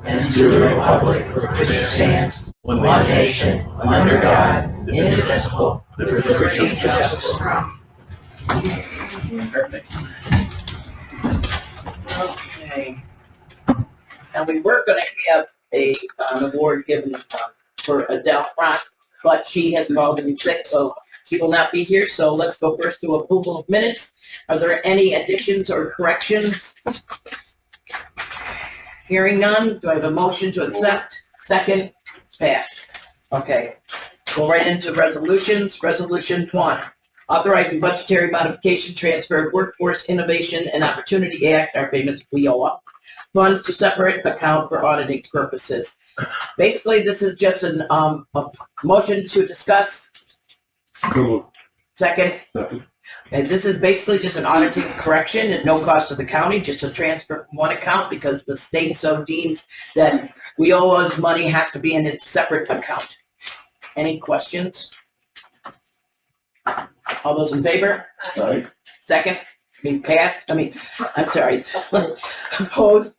and to the republic for which it stands, one nation, under God, indivisible, with liberty and justice for all. Perfect. Okay. Now we were going to have an award given for Adele Rock, but she has called in sick, so she will not be here. So let's go first to approval of minutes. Are there any additions or corrections? Hearing none, do I have a motion to accept? Second, passed. Okay, go right into resolutions. Resolution 1, authorizing budgetary modification, transfer of Workforce Innovation and Opportunity Act, our famous WIOA, funds to separate account for auditing purposes. Basically, this is just a motion to discuss. Second. And this is basically just an auditing correction at no cost to the county, just a transfer from one account because the state so deems that WIOA's money has to be in its separate account. Any questions? All those in favor? Aye. Second? Passed? I'm sorry. Opposed?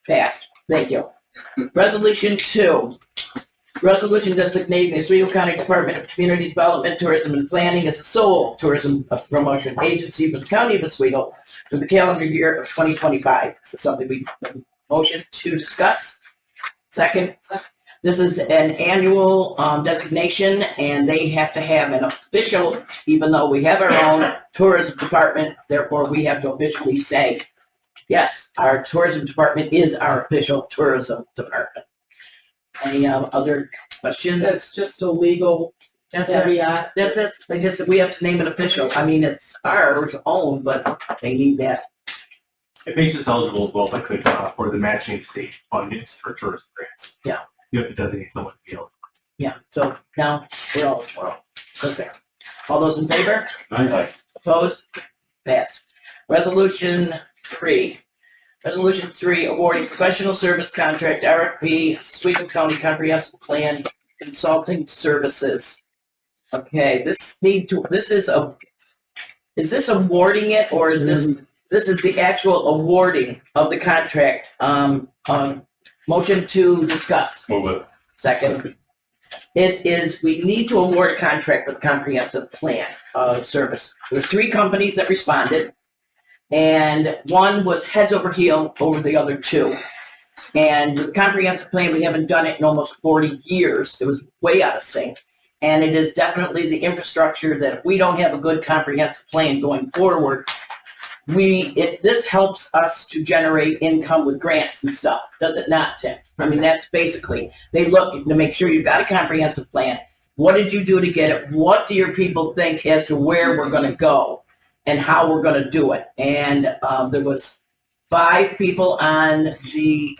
Passed. Thank you. Resolution 2. Resolution designating the Oswego County Department of Community Development, Tourism and Planning as the sole tourism promotion agency for the County of Oswego for the calendar year of 2025. This is something we motion to discuss. Second, this is an annual designation, and they have to have an official, even though we have our own tourism department, therefore we have to officially say, yes, our tourism department is our official tourism department. Any other questions? That's just a legal, that's Yeah. That's it. They just said we have to name an official. It's ours own, but they need that. It makes us eligible as well, if I could, for the matching state fundings for tourist grants. Yeah. You have to designate someone to be eligible. Yeah, so now we're all 12. Okay. All those in favor? Aye. Opposed? Passed. Resolution 3. Resolution 3, awarding professional service contract, RFP, Oswego County Comprehensive Plan Consulting Services. Okay, is this awarding it, or is this is the actual awarding of the contract? Motion to discuss. Move it. Second. It is, we need to award a contract with comprehensive plan of service. There's 3 companies that responded, and one was heads over heel over the other 2. And with the comprehensive plan, we haven't done it in almost 40 years. It was way out of sync. And it is definitely the infrastructure that if we don't have a good comprehensive plan going forward, this helps us to generate income with grants and stuff, does it not, Tim? That's basically, they look to make sure you've got a comprehensive plan. What did you do to get it? What do your people think as to where we're going to go and how we're going to do it? And there was 5 people on the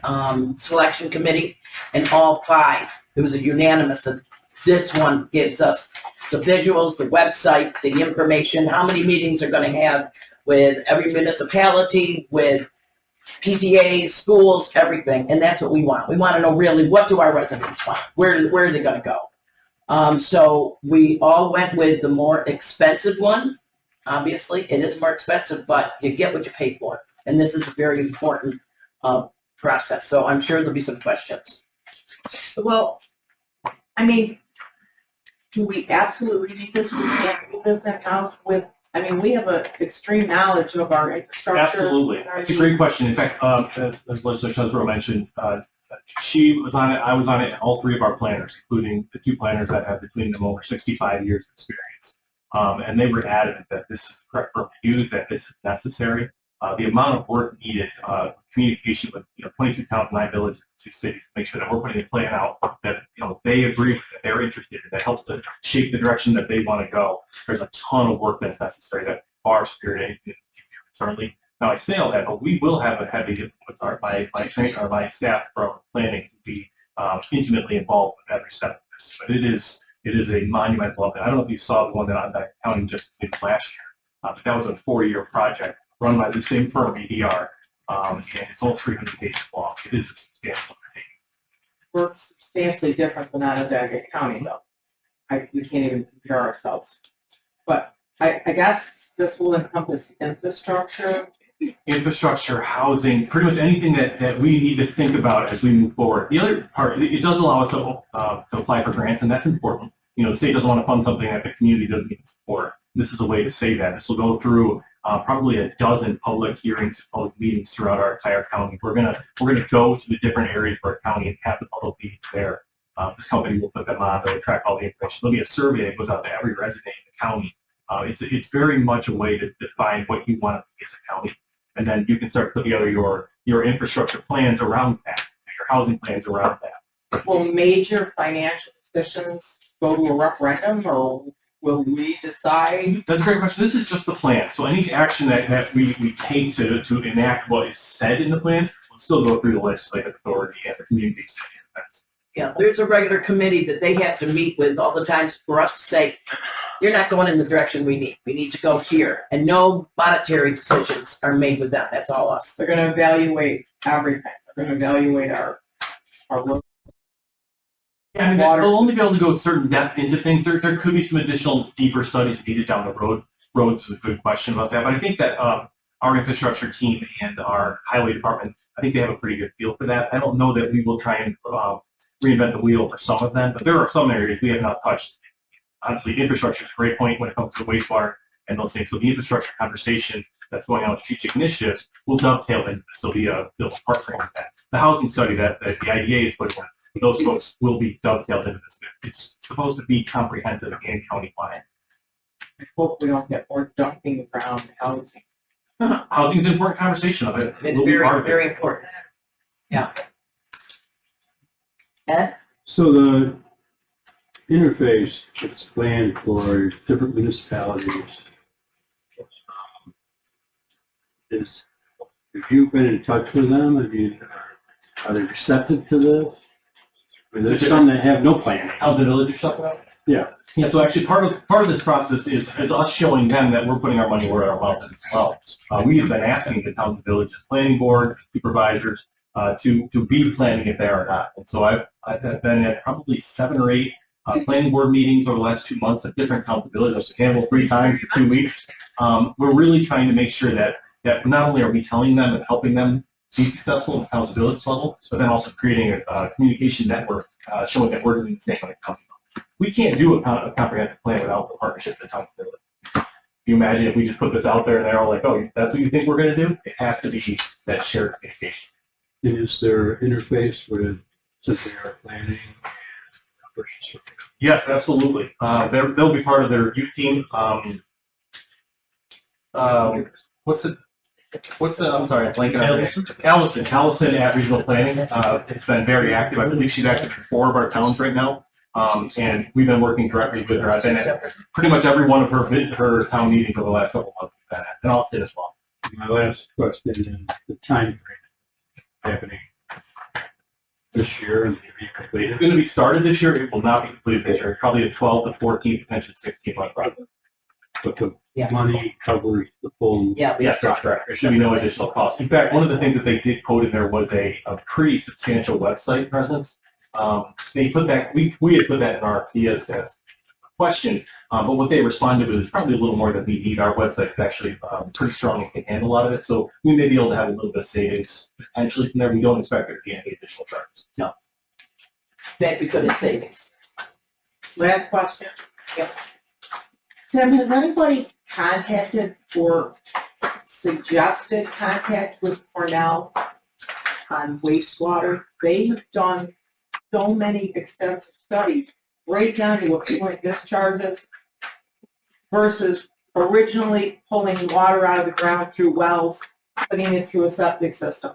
selection committee, and all 5, it was a unanimous that this one gives us the visuals, the website, the information, how many meetings are going to have with every municipality, with PTAs, schools, everything. And that's what we want. We want to know really, what do our residents want? Where are they going to go? So we all went with the more expensive one. Obviously, it is more expensive, but you get what you pay for. And this is a very important process. So I'm sure there'll be some questions. well, do we absolutely need this? We can't do this in-house with, we have an extreme knowledge of our infrastructure. Absolutely. It's a great question. In fact, as Legislature Oswego mentioned, she was on it, I was on it, and all 3 of our planners, including the 2 planners that have between them over 65 years of experience. And they were adamant that this is correct for use, that this is necessary. The amount of work needed, communication with 22 towns, 9 villages, 2 cities, to make sure that we're putting a plan out that they agree with, that they're interested in, that helps to shape the direction that they want to go. There's a ton of work that's necessary that far superior to anything currently. Now I say all that, but we will have a heavy influence. My staff from planning to be intimately involved with every step of this. But it is a monumental. I don't know if you saw the one that the county just did last year, but that was a 4-year project run by the same firm, EDR, and it's all 300 pages long. It is a substantial undertaking. We're substantially different than Onondaga County, though. We can't even compare ourselves. But I guess this will encompass infrastructure, infrastructure, housing, pretty much anything that we need to think about as we move forward. The other part, it does allow us to apply for grants, and that's important. The state doesn't want to fund something that the community doesn't need support. This is a way to say that. This will go through probably a dozen public hearings, public meetings throughout our entire county. We're gonna go to the different areas of our county and have the public meetings there. This company will put them on. They'll track all the information. There'll be a survey that goes out to every resident in the county. It's very much a way to define what you want to be as a county, and then you can start to put together your infrastructure plans around that, your housing plans around that. Will major financial decisions go to a referendum, or will we decide? That's a great question. This is just the plan. So any action that we take to enact what is said in the plan will still go through the legislative authority and the community. Yeah, there's a regular committee that they have to meet with all the times for us to say, you're not going in the direction we need. We need to go here. And no monetary decisions are made with them. That's all us. They're going to evaluate everything. They're going to evaluate our road. Yeah, I mean, they'll only be able to go a certain depth into things. There could be some additional deeper studies needed down the road. Roads is a good question about that. But I think that our infrastructure team and our highway department, I think they have a pretty good feel for that. I don't know that we will try and reinvent the wheel for some of them, but there are some areas we have not touched. Honestly, infrastructure is a great point when it comes to wastewater and those things. So the infrastructure conversation that's going on with strategic initiatives will dovetail into this. So they'll partner with that. The housing study that the IDA is putting on, those folks will be dovetailed into this. It's supposed to be comprehensive and county-wide. I hope we don't get more dumping ground housing. Housing is an important conversation of it. It's very, very important. Yeah. Ed? So the interface that's planned for different municipalities have you been in touch with them? Are they receptive to this? I mean, there's some that have no plan. How the village is talking about? Yeah. Yeah, so actually part of this process is us showing them that we're putting our money where our mouth is as well. We have been asking the towns and villages, planning boards, supervisors, to be planning if they are not. And so I've been at probably 7 or 8 planning board meetings over the last 2 months at different towns and villages, handle 3 times in 2 weeks. We're really trying to make sure that not only are we telling them and helping them be successful at the towns and village level, but then also creating a communication network showing that we're doing the same when it comes. We can't do a comprehensive plan without the partnership of the town and village. Can you imagine if we just put this out there and they're all like, oh, that's what you think we're going to do? It has to be that shared communication. And is there interface with, since they are planning and operations? Yes, absolutely. They'll be part of their youth team. I'm sorry, I'm blanking on Allison at Regional Planning. It's been very active. I believe she's active in 4 of our towns right now. And we've been working directly with her. I've been at pretty much every one of her town meetings over the last couple of months, and Austin as well. My last question is the time frame happening this year and be completed. It's going to be started this year. It will not be completed this year. Probably a 12 to 14, potentially 16-month project. But the money covers the full. Yeah. Yes, that's correct. There should be no additional cost. In fact, one of the things that they did quote in there was a pretty substantial website presence. They put that, we had put that in our RFP as a question, but what they responded with is probably a little more than we need. Our website is actually pretty strong and can handle a lot of it, so we may be able to have a little bit of savings potentially from there. We don't expect there to be any additional charges. No. That we could have savings. Last question. Yep. Tim, has anybody contacted or suggested contact with Cornell on wastewater? They've done so many extensive studies right down to effluent discharges versus originally pulling water out of the ground through wells, putting it through a septic system.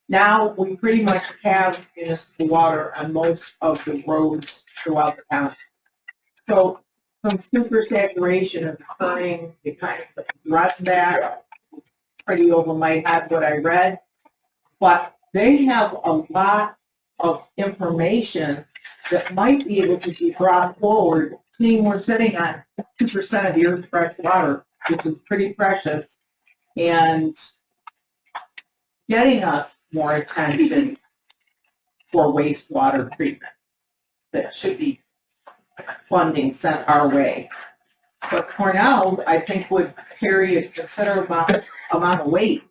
Now we pretty much have municipal water on most of the roads throughout the county. So some supersaturation is occurring to kind of address that. Pretty over my head what I read, but they have a lot of information that might be able to be brought forward, seeing we're sitting on 2% of the earth's fresh water, which is pretty precious, and getting us more attention for wastewater treatment. That should be funding sent our way. But Cornell, I think, would carry a considerable amount of weight.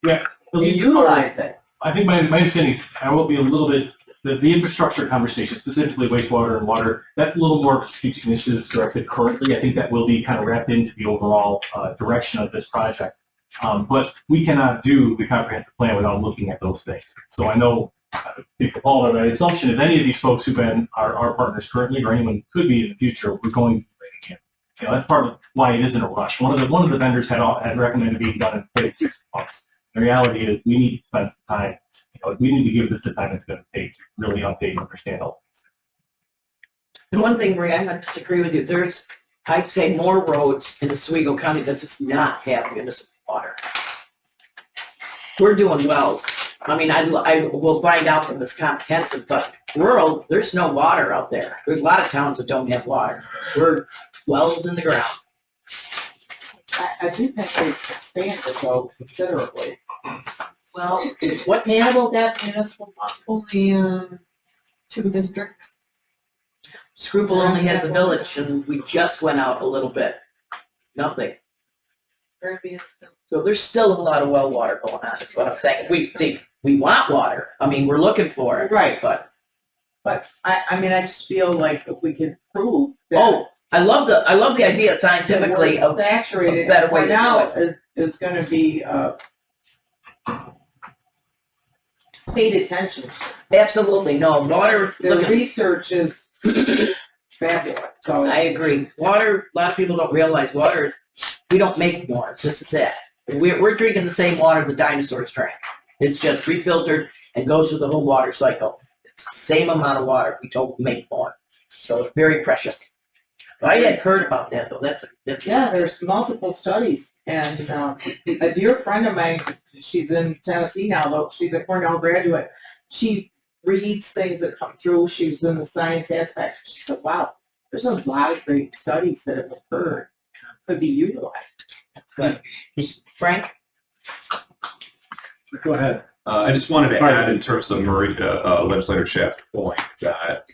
At You least utilize it. I think my understanding, I will be a little bit, the infrastructure conversation, specifically wastewater and water, that's a little more strategic initiatives directed currently. I think that will be kind of wrapped into the overall direction of this project. But we cannot do the comprehensive plan without looking at those things. So I know, people fall under the assumption if any of these folks who've been our partners currently or anyone could be in the future, we're going to be bringing in. You know, that's part of why it isn't a rush. One of the vendors had recommended being done in 6 months. The reality is we need to spend some time. You know, we need to give this the time it's going to take to really update and understand all this. And one thing, Ray, I'm going to disagree with you. There's, I'd say, more roads in Oswego County that does not have municipal water. We're doing wells. I mean, I will find out from this comprehensive, but rural, there's no water out there. There's a lot of towns that don't have water. We're wells in the ground. I do think they've expanded though considerably. Well, what Hannibal got? Municipal, only 2 districts. Scruple only has a village, and we just went out a little bit. Nothing. So there's still a lot of well water going on, is what I'm saying. We want water. I mean, we're looking for it. Right. But I mean, I just feel like if we can prove that. oh, I love the idea scientifically of saturated. a better way to do now is going to be paid attention to. absolutely no water. The Look at research is fabulous. So I agree. Water, a lot of people don't realize water is, we don't make more. This is it. We're drinking the same water the dinosaurs drank. It's just refiltered and goes through the whole water cycle. It's the same amount of water. We don't make more. So it's very precious. But I had heard about that, though. That's yeah, there's multiple studies, and a dear friend of mine, she's in Tennessee now, though she's a Cornell graduate. She reads things that come through. She was in the science aspect. She said, "Wow, there's a lot of great studies that have occurred, could be utilized." good. Frank? Go ahead. I just wanted to add in terms of Legislator Schaft's point that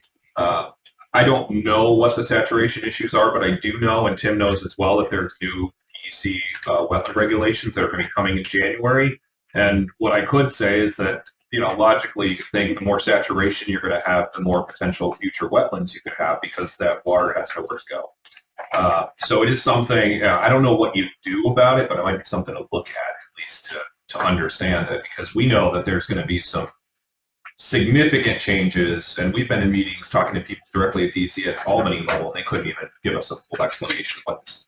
I don't know what the saturation issues are, but I do know, and Tim knows as well, that there's new PEC wetland regulations that are going to be coming in January. And what I could say is that, you know, logically, you think the more saturation you're going to have, the more potential future wetlands you could have because that water has nowhere to go. So it is something, I don't know what you do about it, but it might be something to look at least to understand it, because we know that there's going to be some significant changes, and we've been in meetings talking to people directly at DC at Albany level, and they couldn't even give us a full explanation of what this is.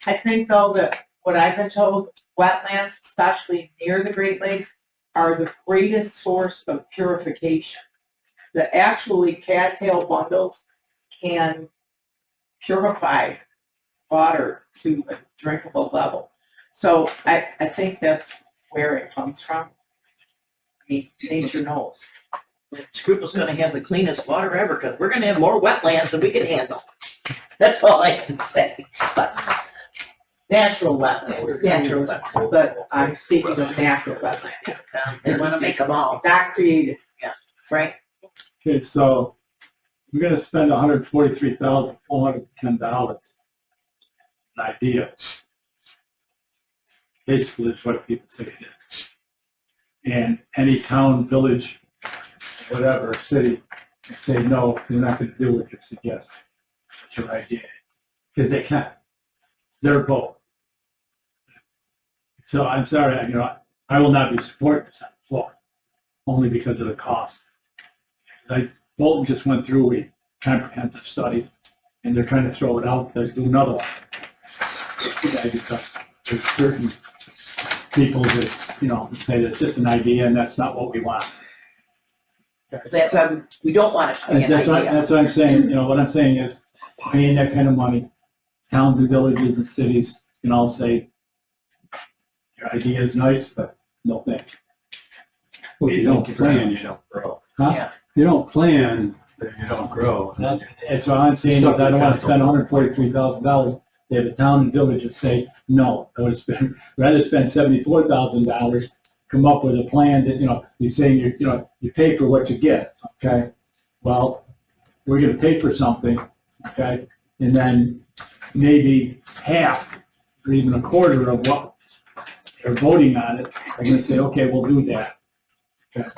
I think, though, that what I've been told, wetlands, especially near the Great Lakes, are the greatest source of purification. That actually cattail bundles can purify water to a drinkable level. So I think that's where it comes from. I mean, nature knows. Scruple's going to have the cleanest water ever because we're going to have more wetlands than we can handle. That's all I can say. But Natural wetlands. natural wetlands. But I'm speaking of natural wetlands. They want to make them all. Not created. Frank? Okay, so we're gonna spend $143,410. An idea. Basically, it's what people say it is. And any town, village, whatever, city, can say, no, you're not gonna do what you suggest. That's your idea. Because they can't. It's their vote. So I'm sorry, you know, I will not be supporting this on the floor, only because of the cost. Bolton just went through a comprehensive study, and they're trying to throw it out, to do another one. Because there's certain people that, you know, say it's just an idea and that's not what we want. That's why we don't want it to be an That's idea. what I'm saying, you know, what I'm saying is, paying that kind of money, towns and villages and cities can all say, your idea is nice, but no thank you. Well, you don't plan, you don't grow. Huh? Yeah. You don't plan, then you don't grow. That's what I'm saying, is I don't want to spend $143,000. They have a town and village that say, no, I would spend, rather spend $74,000, come up with a plan that, you know, you're saying, you pay for what you get, okay? Well, we're going to pay for something, okay? and then maybe half or even a quarter of what they're voting on it, they're gonna say, okay, we'll do that. Okay.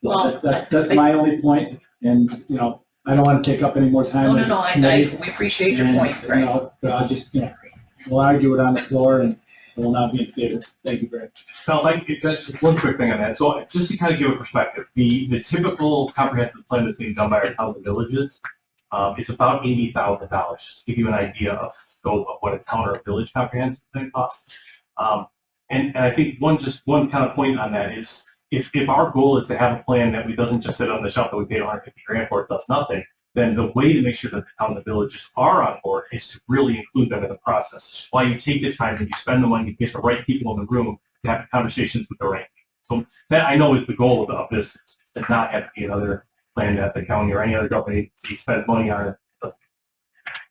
Well, That's my only point, and, you know, I don't wanna take up any more time. no, with the committee, we appreciate your and, point, you right? know, but I'll just, you know, we'll argue it on the floor, and we'll not be in favor. Thank you very much. Now, that's just one quick thing on that. So just to kind of give a perspective, the typical comprehensive plan that's being done by our town and villages is about $80,000, just to give you an idea of the scope of what a town or a village comprehensive plan costs. And I think one kind of point on that is if our goal is to have a plan that we doesn't just sit on the shelf that we pay 150 grand for, it does nothing, then the way to make sure that the town and the villages are on board is to really include them in the process. It's why you take the time and you spend the money to get the right people in the room to have conversations with the right people. So that I know is the goal of this, is to not have to be another plan that the county or any other government agency spends money on it.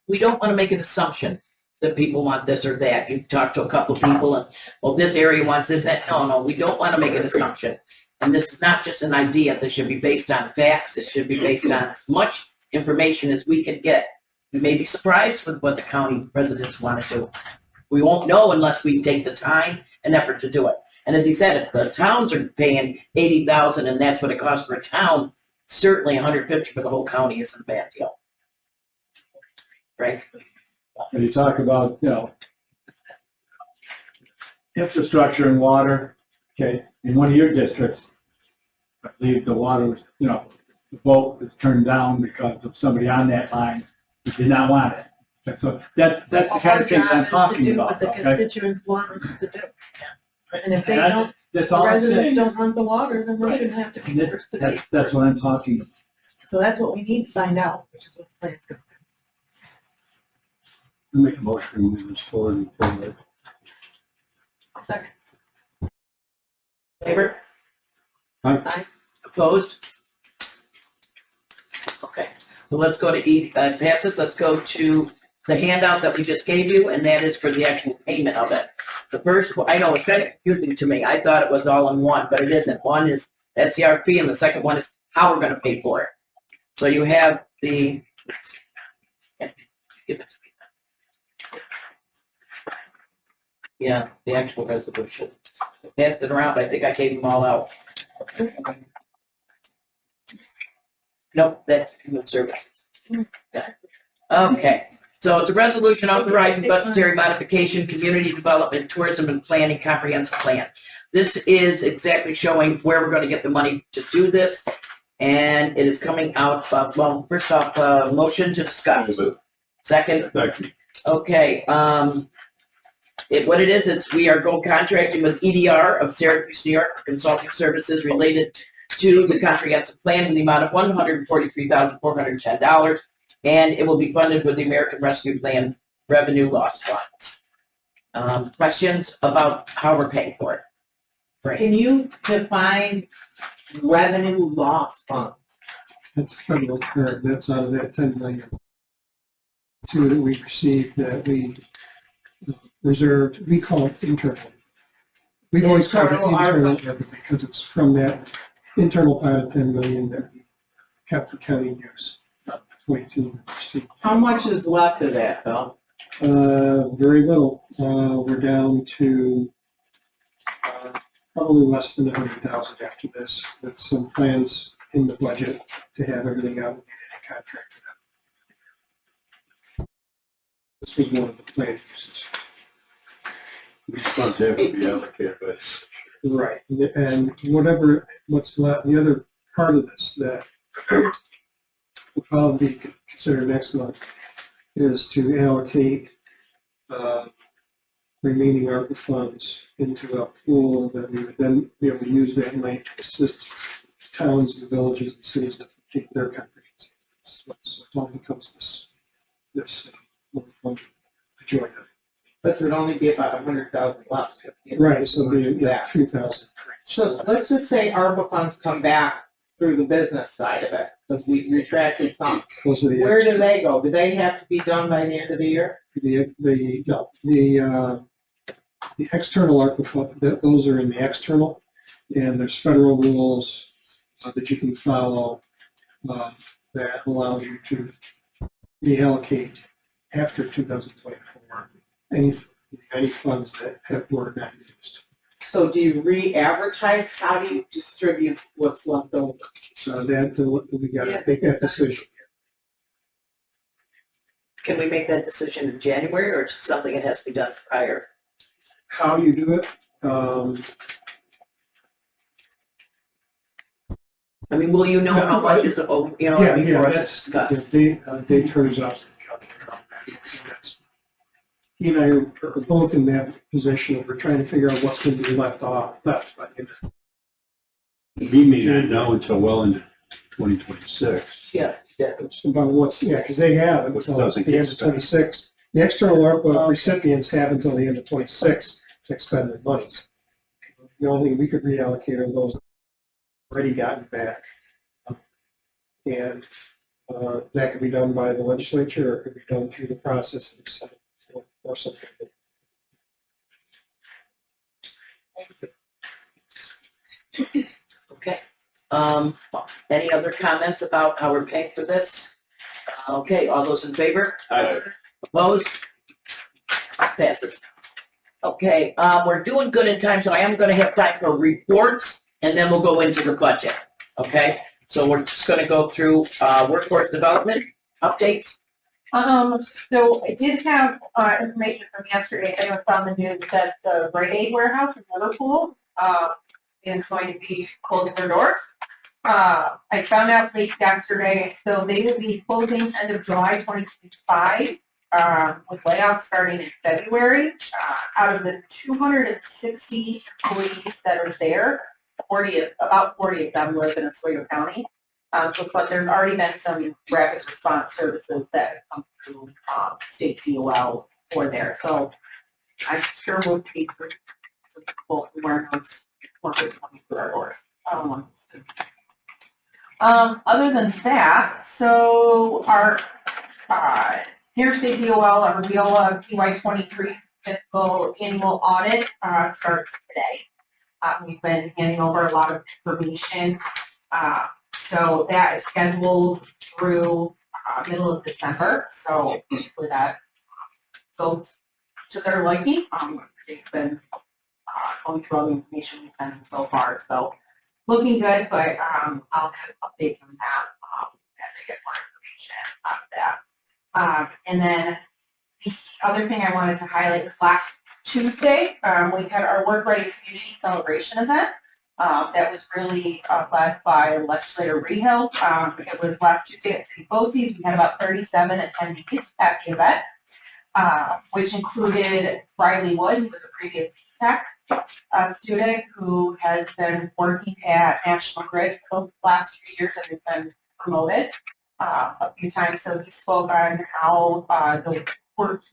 We don't want to make an assumption that people want this or that. You talk to a couple of people and, well, this area wants this, that. No, we don't want to make an assumption. And this is not just an idea. This should be based on facts. It should be based on as much information as we can get. We may be surprised with what the county residents want to do. We won't know unless we take the time and effort to do it. And as he said, if the towns are paying $80,000 and that's what it costs for a town, certainly $150 for the whole county isn't a bad deal. Right? When you talk about, you know, infrastructure and water, okay, in one of your districts, I believe the water was, you know, the vote was turned down because of somebody on that line who did not want it. And so that's the kind of thing I'm talking about, What the okay? constituents want us to do. And if they And don't, that's the all I'm residents saying. don't want the water, then we Right. shouldn't have to be And forced to pay. that's what I'm talking about. So that's what we need to find out, which is what the plan's gonna Make a motion to move this forward and forward. do. Second. Favor? Aye. Opposed? Okay, so let's go to E, passes, let's go to the handout that we just gave you, and that is for the actual payment of it. The first, I know it's kind of confusing to me, I thought it was all in one, but it isn't. One is, that's the RFP, and the second one is how we're gonna pay for it. So you have the, give it to me. Yeah, the actual resolution. I passed it around, but I think I gave them all out. Nope, that's human services. Okay, so it's a resolution authorizing budgetary modification, community development, tourism and planning comprehensive plan. This is exactly showing where we're going to get the money to do this. And it is coming out of, well, first off, motion to discuss. Second, okay, what it is, it's we are going contracting with EDR of Syracuse, New York, for consulting services related to the comprehensive plan in the amount of $143,410, and it will be funded with the American Rescue Plan Revenue Loss Funds. Questions about how we're paying for it? Great. Can you define revenue loss funds? That's federal, that's out of that 10 million. Two that we received that we reserved, we call it internal. We've always called it Internal internal because it's from that internal pot of 10 million that we kept for county use. 22 received. How much is left of that, Bill? Very little. We're down to probably less than 100,000 after this, with some plans in the budget to have everything out and get it contracted out. This was one of the plan uses. These funds have to be allocated, but Right, and what's left, the other part of this that will probably be considered next month is to allocate remaining ARPA funds into a pool that we would then be able to use that money to assist towns and villages and cities to keep their comprehensive. So it all becomes this joint. This would only be about 100,000 left. Right, so it'd be 2,000. So let's just say ARPA funds come back through the business side of it, because we retracted some. Those are the Where do they go? Do they have to be done by the end of the year? The external ARPA fund, those are in the external, and there's federal rules that you can follow that allow you to reallocate after 2024, any funds that were not used. So do you re-advertise? How do you distribute what's left over? So we got to make that decision. Can we make that decision in January, or is it something that has to be done prior? How you do it, I mean, will you know how much is, you know, yeah, before us to that's, discuss? Dave turns off. He and I are both in that position. We're trying to figure out what's going to be left by the end of We may not know until well into 2026. Yeah. It's about because they have until the Doesn't end get of spent. 26. The external ARPA recipients have until the end of 26 to expend their monies. The only thing we could reallocate are those already gotten back. And that could be done by the legislature, or it could be done through the process of the Senate, or something. Okay. Any other comments about how we're paying for this? Okay, all those in favor? Opposed? Passes. Okay, we're doing good in time, so I am gonna have time for reports, and then we'll go into the budget, okay? So we're just gonna go through, workforce development updates. So I did have, information from yesterday, I was on the news that the Rite Aid warehouse in Liverpool, is going to be closing their doors. I found out late yesterday, so they will be closing end of July 2025, with layoffs starting in February. Out of the 260 employees that are there, about 40 of them live in Oswego County. But there's already been some rapid response services that have come through state DOL for there. So I'm sure we'll see some people who are those workers coming through our doors. Other than that, so our New York State DOL, our WIOA PY23 fiscal annual audit starts today. We've been handing over a lot of information. So that is scheduled through middle of December. So hopefully that goes to their liking. They've been going through all the information we sent them so far. So looking good, but I'll have updates on that as I get more information on that. And then the other thing I wanted to highlight was last Tuesday, we had our Work Ready Community Celebration event. That was really led by Legislator Rehill. It was last Tuesday at City BOCES. We had about 37 attendees at the event, which included Riley Wood, who was a previous Tech student who has been working at National Grid for the last few years and has been promoted a few times. So he spoke on how the work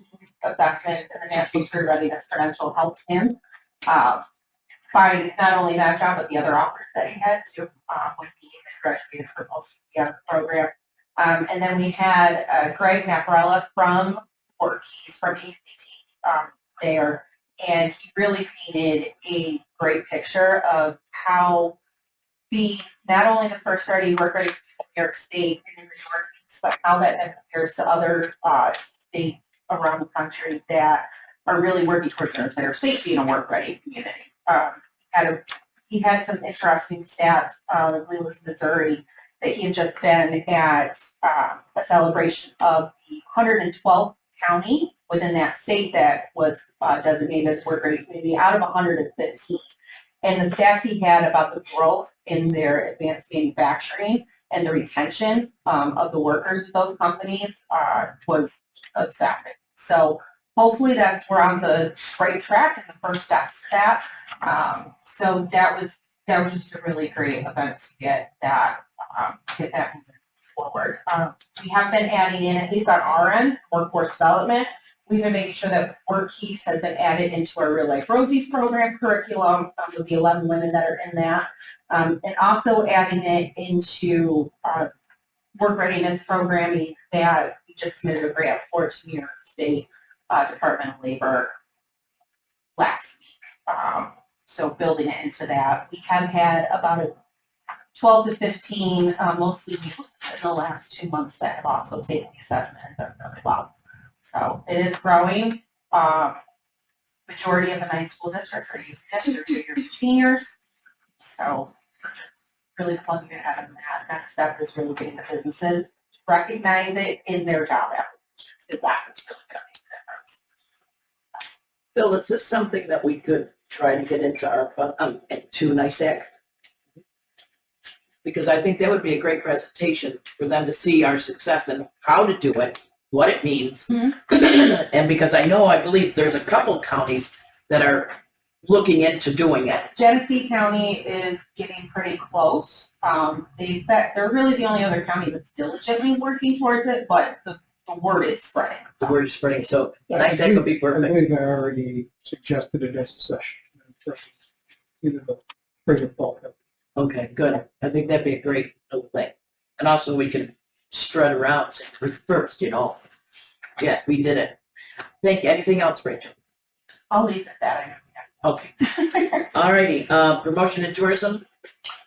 assessment and the National Grid Readiness Credential helps him find not only that job, but the other offers that he had to when he graduated from the program. And then we had Greg Naparella from Port Keys from ACT there, and he really painted a great picture of how being not only the first ready work ready in New York State and in the Northeast, but how that then compares to other states around the country that are really working towards their safety in a work ready community. He had some interesting stats. Lewis, Missouri, that he had just been at a celebration of the 112th county within that state that was designated as work ready community out of 115. And the stats he had about the growth in their advanced manufacturing and the retention of the workers with those companies was astounding. So hopefully we're on the right track and the first steps to that. So that was just a really great event to get that moving forward. We have been adding in, at least on our end, workforce development. We've been making sure that Work Keys has been added into our Real Life Rosies program curriculum with the 11 women that are in that, and also adding it into work readiness programming that we just submitted a grant for to New York State Department of Labor last week. So building it into that. We have had about 12 to 15, mostly youth, in the last 2 months that have also taken the assessment and done really well. So it is growing. Majority of the 9 school districts are using it. They're junior seniors. So we're just really plugging ahead on that. Next step is really getting the businesses to recognize it in their job applications. Because that's really going to make a difference. Bill, is this something that we could try to get into our, into NISAC? Because I think that would be a great presentation for them to see our success and how to do it, what it means. And because I believe there's a couple counties that are looking into doing it. Genesee County is getting pretty close. They're really the only other county that's diligently working towards it, but the word is spreading. The word is spreading, so NISAC would be I perfect. believe I already suggested it as a session. Either the spring or fall. Okay, good. I think that'd be a great little thing. And also we can strut around, say, we're first, Yes, we did it. Thank you. Anything else, Rachel? I'll leave it at that. Okay. All righty. Promotion and tourism.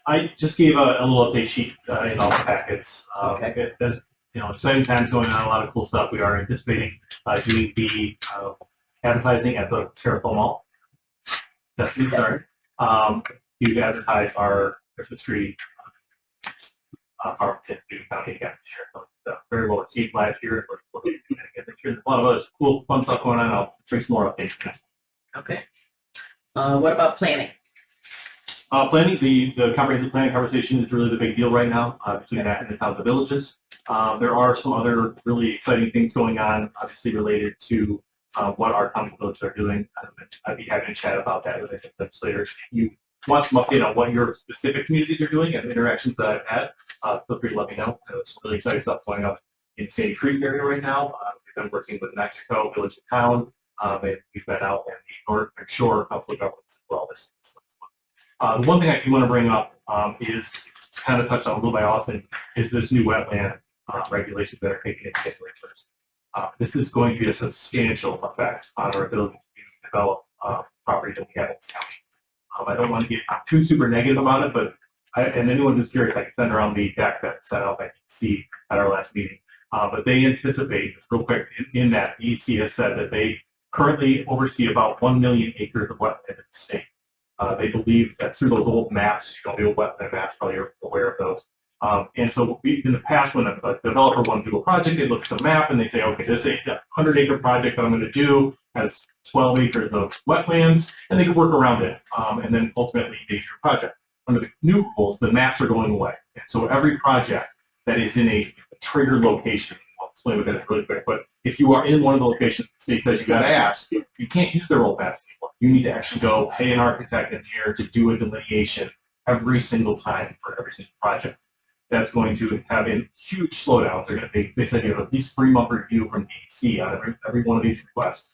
I just gave a little update sheet in all the packets. Okay. There's exciting times going on, a lot of cool stuff. We are anticipating doing the advertising at the Terrafil Mall. That's the start. To advertise our Christmas tree our county again this year. So it's very well received last year. We're doing it again this year. There's a lot of other cool, fun stuff going on. I'll bring some more updates. Okay. What about planning? Planning, the comprehensive planning conversation is really the big deal right now, between that and the towns and villages. There are some other really exciting things going on, obviously related to what our towns and villages are doing. I'd be happy to chat about that with the legislature. If you want some update on what your specific communities are doing and the interactions that I've had, feel free to let me know. There's some really exciting stuff going up in Sandy Creek area right now. We've been working with Mexico, Village and Town, and we've been out in the North and Shore council governments as well this month. The one thing I do want to bring up is, it's kind of touched on a little by Austin, is this new wetland regulations that are taking into January 1st. This is going to be a substantial effect on our ability to develop property that we have in this county. I don't want to get too super negative about it, but and anyone who's curious, I can send around the deck that set up, I can see at our last meeting. But they anticipate, real quick, in that the EC has said that they currently oversee about 1 million acres of wetland in the state. They believe that through those old maps, the old wetland maps, probably you're aware of those. And so in the past, when a developer wanted to do a project, they look at the map and they say, okay, this is a 100-acre project that I'm going to do has 12 acres of wetlands, and they can work around it, and then ultimately engage your project. Under the new rules, the maps are going away. And so every project that is in a triggered location, I'll explain what that is really quick, but if you are in one of the locations the state says you got to ask, you can't use their old maps anymore. You need to actually go pay an architect engineer to do a delineation every single time for every single project. That's going to have a huge slowdown. They're going to they said you have at least 3-month review from DEC on every one of these requests.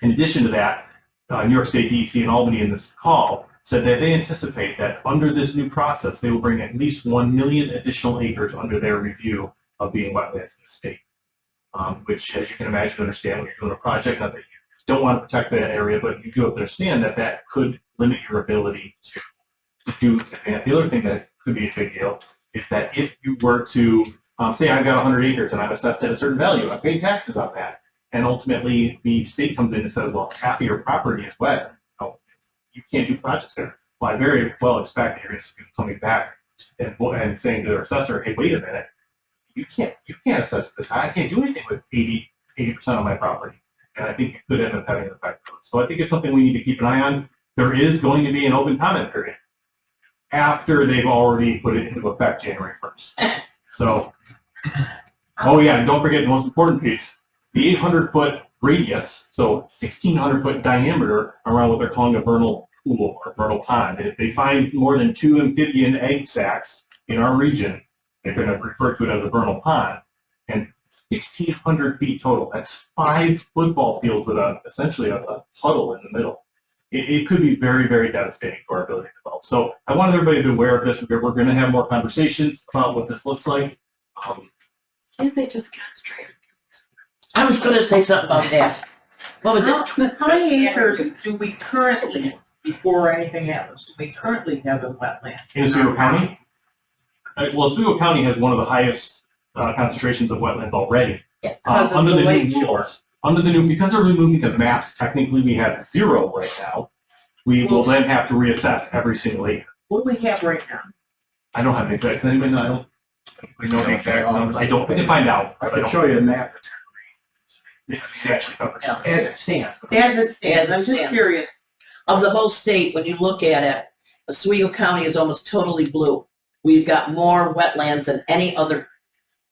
In addition to that, New York State DEC and Albany in this call said that they anticipate that under this new process, they will bring at least 1 million additional acres under their review of being wetlands in the state, which, as you can imagine, understand when you're doing a project, not that you don't want to protect that area, but you do have to understand that that could limit your ability to do. And the other thing that could be a big deal is that if you were to, say I've got 100 acres and I've assessed at a certain value, I'm paying taxes on that, and ultimately the state comes in and says, well, half of your property is wet, you can't do projects there. Well, I very well expect your institute coming back and saying to their assessor, hey, wait a minute, you can't assess this. I can't do anything with 80% of my property. And I think it could end up having an effect. So I think it's something we need to keep an eye on. There is going to be an open comment period after they've already put it into effect January 1st. So, oh yeah, and don't forget the most important piece, the 800-foot radius, so 1,600-foot diameter around what they're calling a vernal pool or vernal pond. If they find more than 2 amphibian egg sacs in our region, they're going to refer to it as a vernal pond. And 1,600 feet total. That's 5 football fields with essentially a puddle in the middle. It could be very, very devastating for our ability to develop. So I wanted everybody to be aware of this. We're going to have more conversations about what this looks like. Can't they just concentrate? I was going to say something about that. What was it? How many acres do we currently, before anything happens, do we currently have in wetland? In Oswego County? Well, Oswego County has one of the highest concentrations of wetlands already. Because of Under the the lake new shore. rules, under the new, because they're removing the maps, technically we have 0 right now. We will then have to reassess every single acre. What do we have right now? I don't have an exact, does anybody know? I don't know the exact numbers. I can find out. I can show you a map. It's actually covered. As it stands. As it stands, I'm As it just stands. curious. Of the whole state, when you look at it, Oswego County is almost totally blue. We've got more wetlands than any other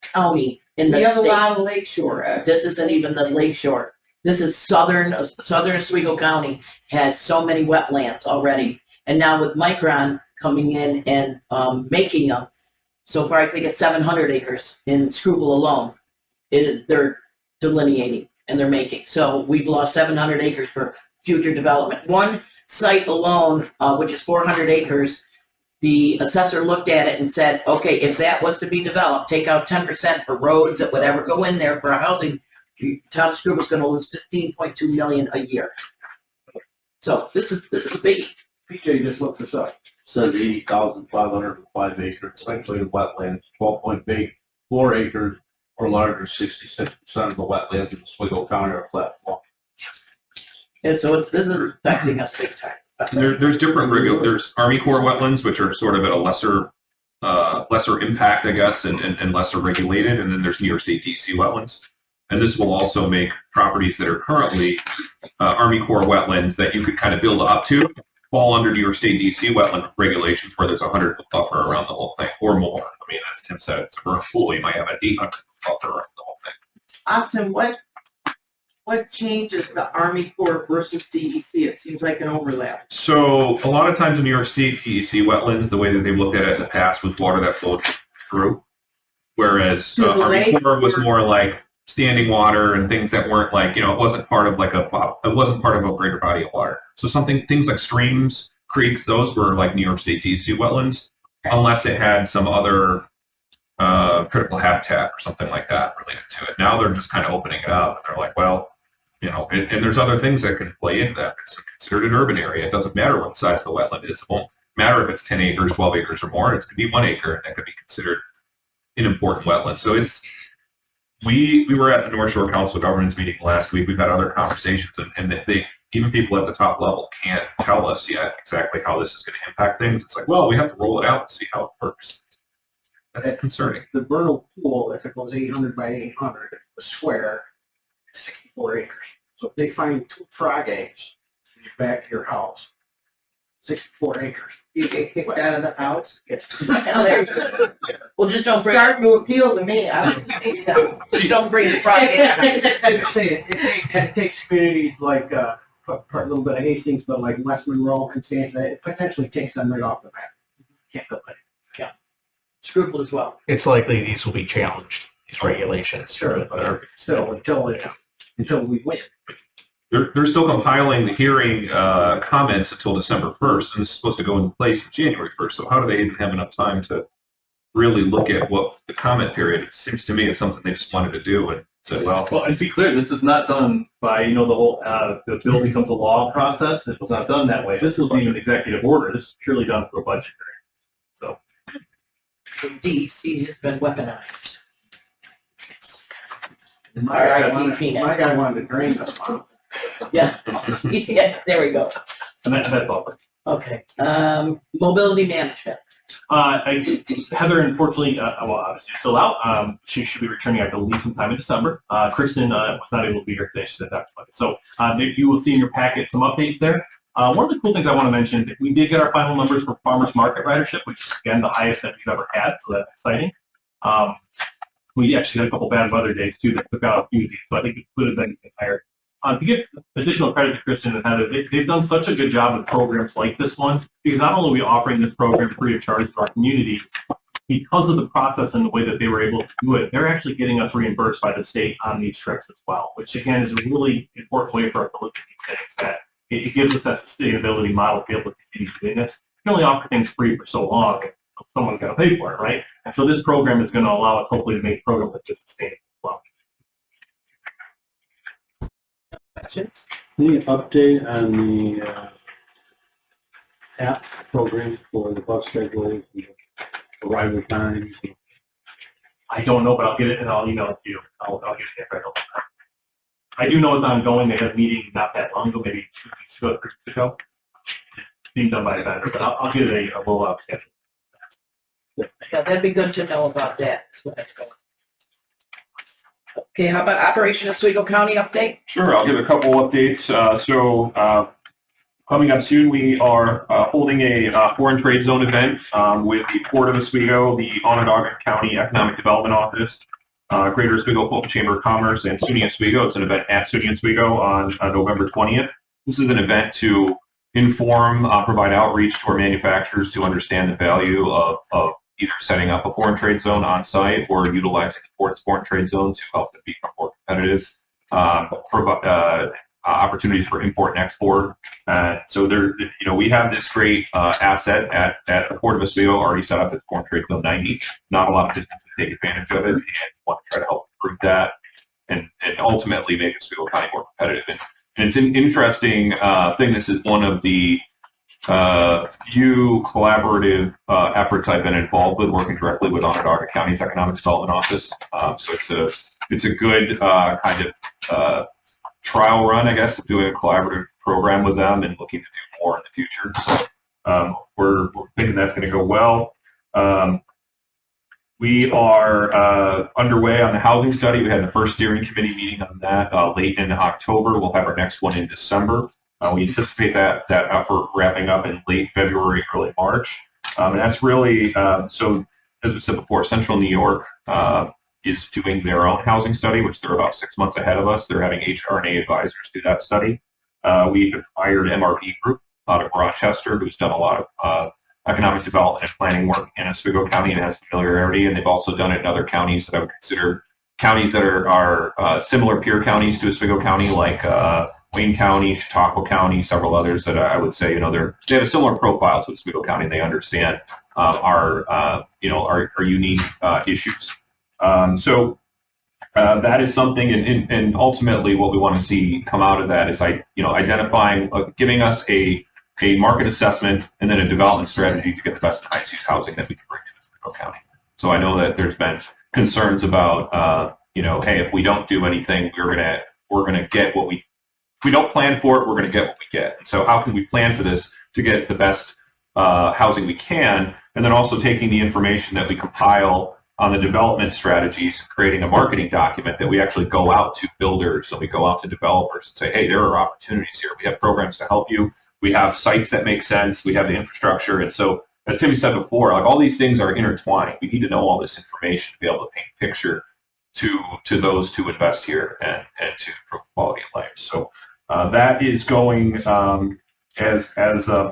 county in We the have a state. lot of lake shore. This isn't even the lake shore. This is southern Oswego County has so many wetlands already. And now with Micron coming in and making them, so far I think it's 700 acres in Schuylkill alone. They're delineating and they're making. So we've lost 700 acres for future development. One site alone, which is 400 acres, the assessor looked at it and said, okay, if that was to be developed, take out 10% for roads that would ever go in there for a housing, Tom Scribner's gonna lose 15.2 million a year. So this is a biggie. PJ just looked this up. Says 80,505 acres, essentially the wetlands, 12.4 acres or larger, 66% of the wetlands in Oswego County are flat. And so this is affecting us big time. There's different there's Army Corps wetlands, which are sort of at a lesser impact, I guess, and lesser regulated, and then there's New York State DEC wetlands. And this will also make properties that are currently Army Corps wetlands that you could kind of build up to fall under New York State DEC wetland regulations where there's 100 foot buffer around the whole thing or more. I mean, as Tim said, it's for a fool, you might have an 800 foot buffer around the whole thing. Austin, what changes the Army Corps versus DEC? It seems like an overlap. So a lot of times in New York State DEC wetlands, the way that they've looked at it in the past was water that flowed through, whereas To the Army lake Corps was or- more like standing water and things that weren't like, it wasn't part of a greater body of water. So things like streams, creeks, those were like New York State DEC wetlands, unless it had some other critical habitat or something like that related to it. Now they're just kind of opening it up, and they're like, well, and there's other things that can play into that. It's considered an urban area. It doesn't matter what the size of the wetland is. It won't matter if it's 10 acres, 12 acres or more. It could be 1 acre, and that could be considered an important wetland. So we were at the North Shore Council of Governments meeting last week. We've had other conversations, and even people at the top level can't tell us yet exactly how this is going to impact things. It's like, well, we have to roll it out and see how it works. That's concerning. The vernal pool, if it goes 800 by 800, a square, 64 acres. So if they find 2 frog eggs in the back of your house, 64 acres. You get kicked out of the house. Well, just don't bring, Starting to appeal to me. I don't think that. just don't bring the project. It takes communities like, a little bit of Hastings, but like West Monroe, Constantia, it potentially takes them right off the map. Can't go there. Scruple as well. It's likely these will be challenged, these regulations. Sure, but still, until we win. They're still compiling the hearing comments until December 1st, and it's supposed to go into place January 1st. So how do they even have enough time to really look at what the comment period? It seems to me it's something they just wanted to do and said, well, Well, and to be clear, this is not done by, the whole, the bill becomes a law process. It was not done that way. This was being an executive order. This is purely done for a budget hearing. So, DEC has been weaponized. My guy R.I.P. wanted to drain this one. Yeah, yeah, there we go. and that's all. Okay, mobility management. Heather, unfortunately, obviously still out. She should be returning, I believe, sometime in December. Kristen was not able to be here today. She said that's funny. So you will see in your packet some updates there. One of the cool things I want to mention, we did get our final numbers for farmers market ridership, which is, again, the highest that we've ever had, so that's exciting. We actually had a couple bad weather days, too, that took out a few of these, so I think it could have been higher. To give additional credit to Kristen and Heather, they've done such a good job with programs like this one, because not only are we offering this program free of charge to our community, because of the process and the way that they were able to do it, they're actually getting us reimbursed by the state on these trips as well, which again is a really important way for us to look at these things, that it gives us that sustainability model to be able to continue doing this. You can only offer things free for so long, someone's got to pay for it, right? And so this program is going to allow us hopefully to make programs that just sustainable as well. Questions? Any update on the app program for the bus schedules, arrival times? I don't know, but I'll get it and I'll email it to you. I'll get it if I don't. I do know it's ongoing. They had a meeting not that long ago, maybe 2 weeks ago, 3 weeks ago. Being done by a vendor, but I'll get it a roll-up schedule. Yeah, that'd be good to know about that. That's what it's going. Okay, how about Operation Oswego County update? Sure, I'll give a couple updates. Coming up soon, we are holding a foreign trade zone event with the Port of Oswego, the Onondaga County Economic Development Office, Greater Oswego Fulton Chamber of Commerce, and SUNY Oswego. It's an event at SUNY Oswego on November 20th. This is an event to inform, provide outreach to our manufacturers to understand the value of either setting up a foreign trade zone on site or utilizing the port's foreign trade zone to help them become more competitive, provide opportunities for import and export. So there, we have this great asset at the Port of Oswego already set up at Foreign Trade Zone 90. Not a lot of businesses take advantage of it, and want to try to help improve that and ultimately make Oswego County more competitive. And it's an interesting thing. This is one of the few collaborative efforts I've been involved with, working directly with Onondaga County's Economic Development Office. So it's a good kind of trial run, I guess, of doing a collaborative program with them and looking to do more in the future. So we're thinking that's going to go well. We are underway on the housing study. We had the first steering committee meeting on that late in October. We'll have our next one in December. We anticipate that effort wrapping up in late February, early March. And that's really, so as we said before, Central New York is doing their own housing study, which they're about 6 months ahead of us. They're having HR&A advisors do that study. We have hired MRB Group out of Rochester, who's done a lot of economic development and planning work in Oswego County and has familiarity, and they've also done it in other counties that I would consider counties that are similar peer counties to Oswego County, like Wayne County, Chautauqua County, several others that I would say, they have a similar profile to Oswego County, and they understand our unique issues. So that is something, and ultimately what we want to see come out of that is, identifying, giving us a market assessment and then a development strategy to get the best and highest use housing that we can bring to Oswego County. So I know that there's been concerns about, hey, if we don't do anything, we're gonna get what we. If we don't plan for it, we're going to get what we get. So how can we plan for this to get the best housing we can, and then also taking the information that we compile on the development strategies, creating a marketing document that we actually go out to builders, and we go out to developers and say, hey, there are opportunities here. We have programs to help you. We have sites that make sense. We have the infrastructure. And so, as Timmy said before, all these things are intertwined. We need to know all this information to be able to paint a picture to those to invest here and to improve quality of life. So that is going as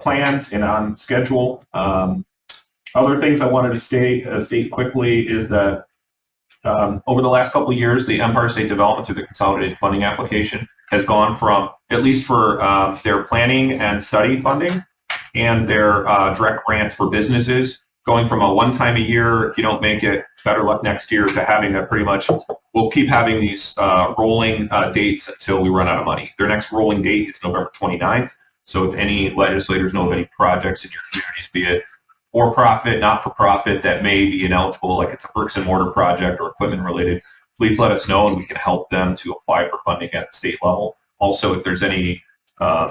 planned and on schedule. Other things I wanted to state quickly is that over the last couple of years, the Empire State Development through the Consolidated Funding Application has gone from, at least for their planning and study funding and their direct grants for businesses, going from a one-time a year, if you don't make it, better luck next year, to having that pretty much, we'll keep having these rolling dates until we run out of money. Their next rolling date is November 29th. So if any legislators know of any projects in your communities, be it for-profit, not-for-profit, that may be ineligible, like it's a bricks and mortar project or equipment related, please let us know and we can help them to apply for funding at the state level. Also, if there's any,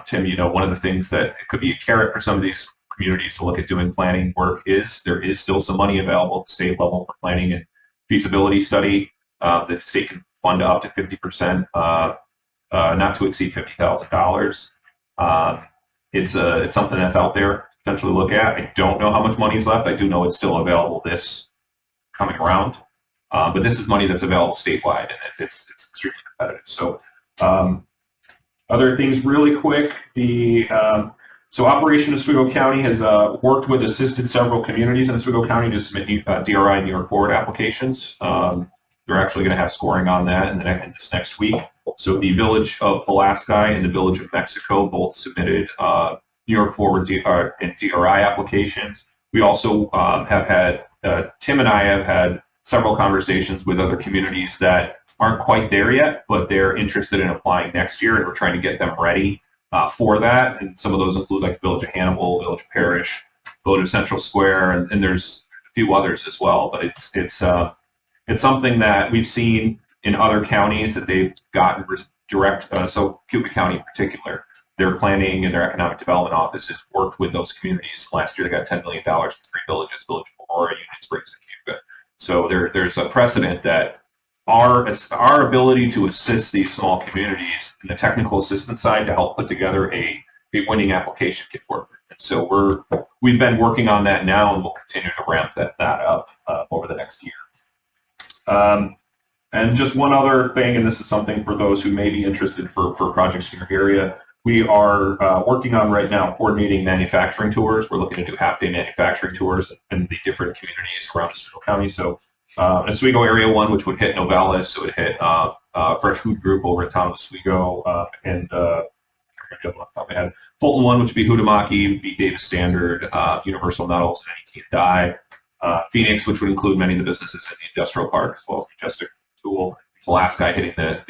Tim, one of the things that it could be a carrot for some of these communities to look at doing planning work is there is still some money available at the state level for planning and feasibility study. The state can fund up to 50%, not to exceed $50,000. It's something that's out there to potentially look at. I don't know how much money is left. I do know it's still available this coming around, but this is money that's available statewide, and it's extremely competitive. So other things really quick, so Operation Oswego County has worked with, assisted several communities in Oswego County to submit DRI and New York Board applications. They're actually going to have scoring on that in this next week. So the Village of Pulaski and the Village of Mexico both submitted New York Forward and DRI applications. We also have had, Tim and I have had several conversations with other communities that aren't quite there yet, but they're interested in applying next year, and we're trying to get them ready for that. And some of those include like Village of Hannibal, Village of Parish, Village of Central Square, and there's a few others as well. But it's it's something that we've seen in other counties that they've gotten direct, so Cuba County in particular, their planning and their economic development office has worked with those communities. Last year they got $10 million for 3 villages, Village of Aurora, Union Springs, and Cuba. So there's a precedent that our ability to assist these small communities in the technical assistance side to help put together a winning application can work. And so we've been working on that now, and we'll continue to ramp that up over the next year. And just one other thing, and this is something for those who may be interested for projects in your area. We are working on right now coordinating manufacturing tours. We're looking to do half-day manufacturing tours in the different communities around Oswego County. So Oswego Area 1, which would hit Novellus, so it would hit Fresh Food Group over in town of Oswego, and Fulton 1, which would be Hudamaki, would be Davis Standard, Universal Metals, and NET and Dye. Phoenix, which would include many of the businesses in the industrial park, as well as Majestic Tool, Alaska hitting the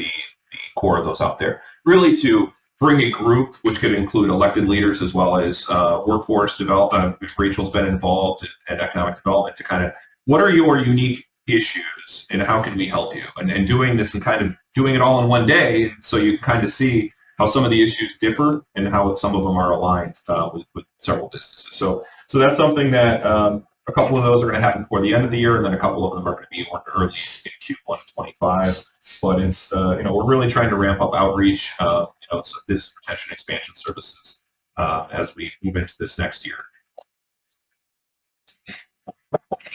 core of those out there. Really to bring a group, which could include elected leaders as well as workforce development. Rachel's been involved in economic development to kind of, what are your unique issues and how can we help you? And doing this and kind of doing it all in one day, so you kind of see how some of the issues differ and how some of them are aligned with several businesses. So that's something that a couple of those are going to happen before the end of the year, and then a couple of them are going to be early in Q1 of 25. But it's we're really trying to ramp up outreach, this retention expansion services as we move into this next year.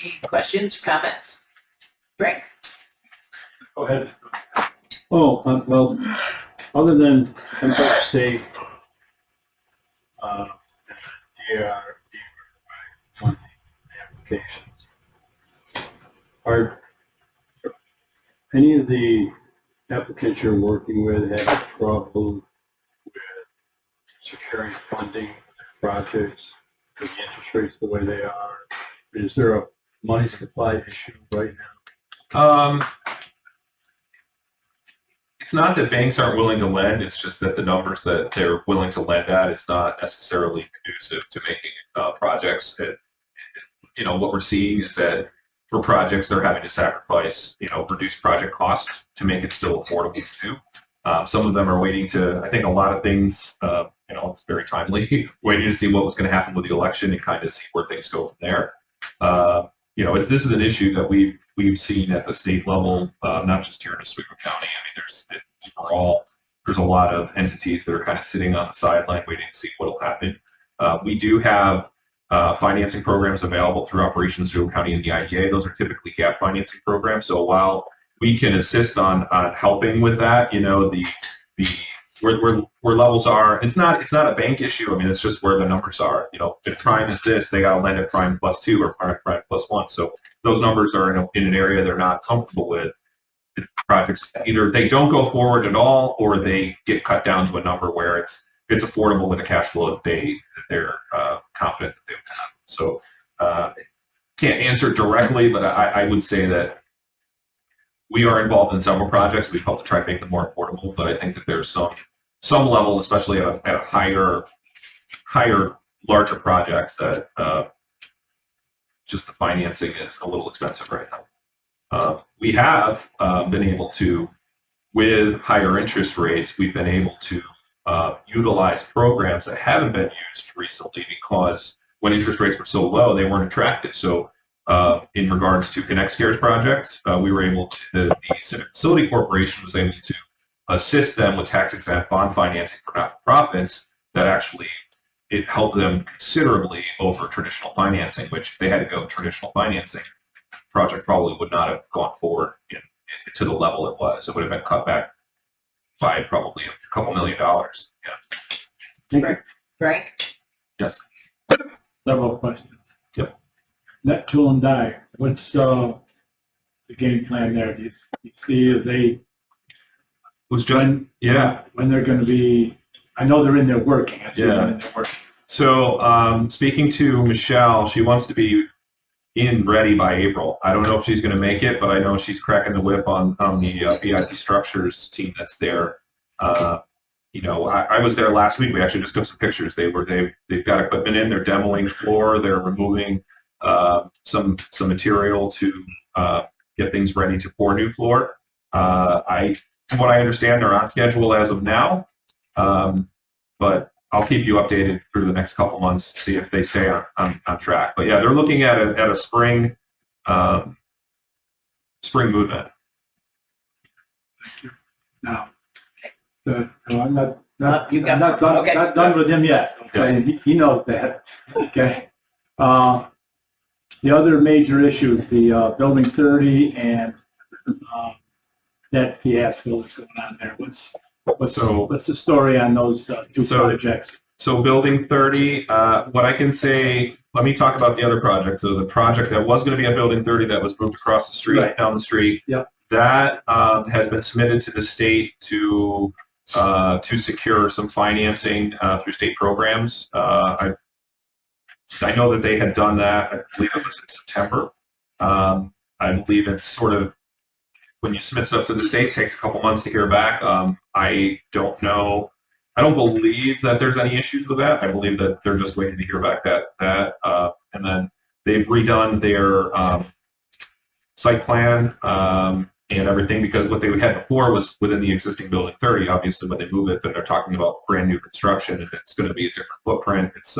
Any questions, comments? Greg? Go ahead. Oh, well, other than Empire State, DRD funding applications, are any of the applicants you're working with have a problem with securing funding for projects with the interest rates the way they are? Is there a money supply issue right now? It's not that banks aren't willing to lend, it's just that the numbers that they're willing to lend at is not necessarily conducive to making projects. What we're seeing is that for projects, they're having to sacrifice, reduce project costs to make it still affordable to do. Some of them are waiting to, I think a lot of things, it's very timely, waiting to see what was going to happen with the election and kind of see where things go from there. This is an issue that we've seen at the state level, not just here in Oswego County. I mean, there's a lot of entities that are kind of sitting on the sideline waiting to see what will happen. We do have financing programs available through Operations Oswego County and the IDA. Those are typically gap financing programs. So while we can assist on helping with that, where levels are, it's not a bank issue. I mean, it's just where the numbers are. If prime is this, they got to lend at prime +2 or prime +1. So those numbers are in an area they're not comfortable with. The projects either they don't go forward at all, or they get cut down to a number where it's affordable with the cash flow that they're confident that they would have. So can't answer directly, but I would say that we are involved in several projects. We've helped to try to make them more affordable, but I think that there's some level, especially at a higher, larger projects, that just the financing is a little expensive right now. We have been able to, with higher interest rates, we've been able to utilize programs that haven't been used recently because when interest rates were so low, they weren't attractive. So in regards to ConnectCare's projects, we were able to, the Civic Facility Corporation was able to assist them with tax-exempt bond financing for not-for-profits that actually, it helped them considerably over traditional financing, which they had to go traditional financing. The project probably would not have gone forward to the level it was. It would have been cut back by probably a couple $1 million. Yeah. Right? Yes. Several questions. Yep. Net tool and die. What's the game plan there? Do you see if they Was just when they're going to be? I know they're in there working. I see them in there working. So speaking to Michelle, she wants to be ready by April. I don't know if she's going to make it, but I know she's cracking the whip on the VIP structures team that's there. I was there last week. We actually just took some pictures. They've got equipment in. They're demoing floor. They're removing some material to get things ready to pour new floor. From what I understand, they're on schedule as of now, but I'll keep you updated through the next couple months to see if they stay on track. But yeah, they're looking at a spring movement. Now, no, I'm not You got- I'm not done, okay. not done with him yet, okay? He knows that, okay? The other major issues, the Building 30 and that fiasco that's going on there. What's the story on those two projects? So Building 30, what I can say, let me talk about the other project. So the project that was going to be a Building 30 that was moved across the street, Right. down the street, Yep. that has been submitted to the state to secure some financing through state programs. I know that they had done that. I believe it was in September. I believe it's sort of, when you submit stuff to the state, it takes a couple months to hear back. I don't know. I don't believe that there's any issues with that. I believe that they're just waiting to hear back that and then they've redone their site plan and everything, because what they had before was within the existing Building 30. Obviously, when they move it, then they're talking about brand new construction, and it's going to be a different footprint. It's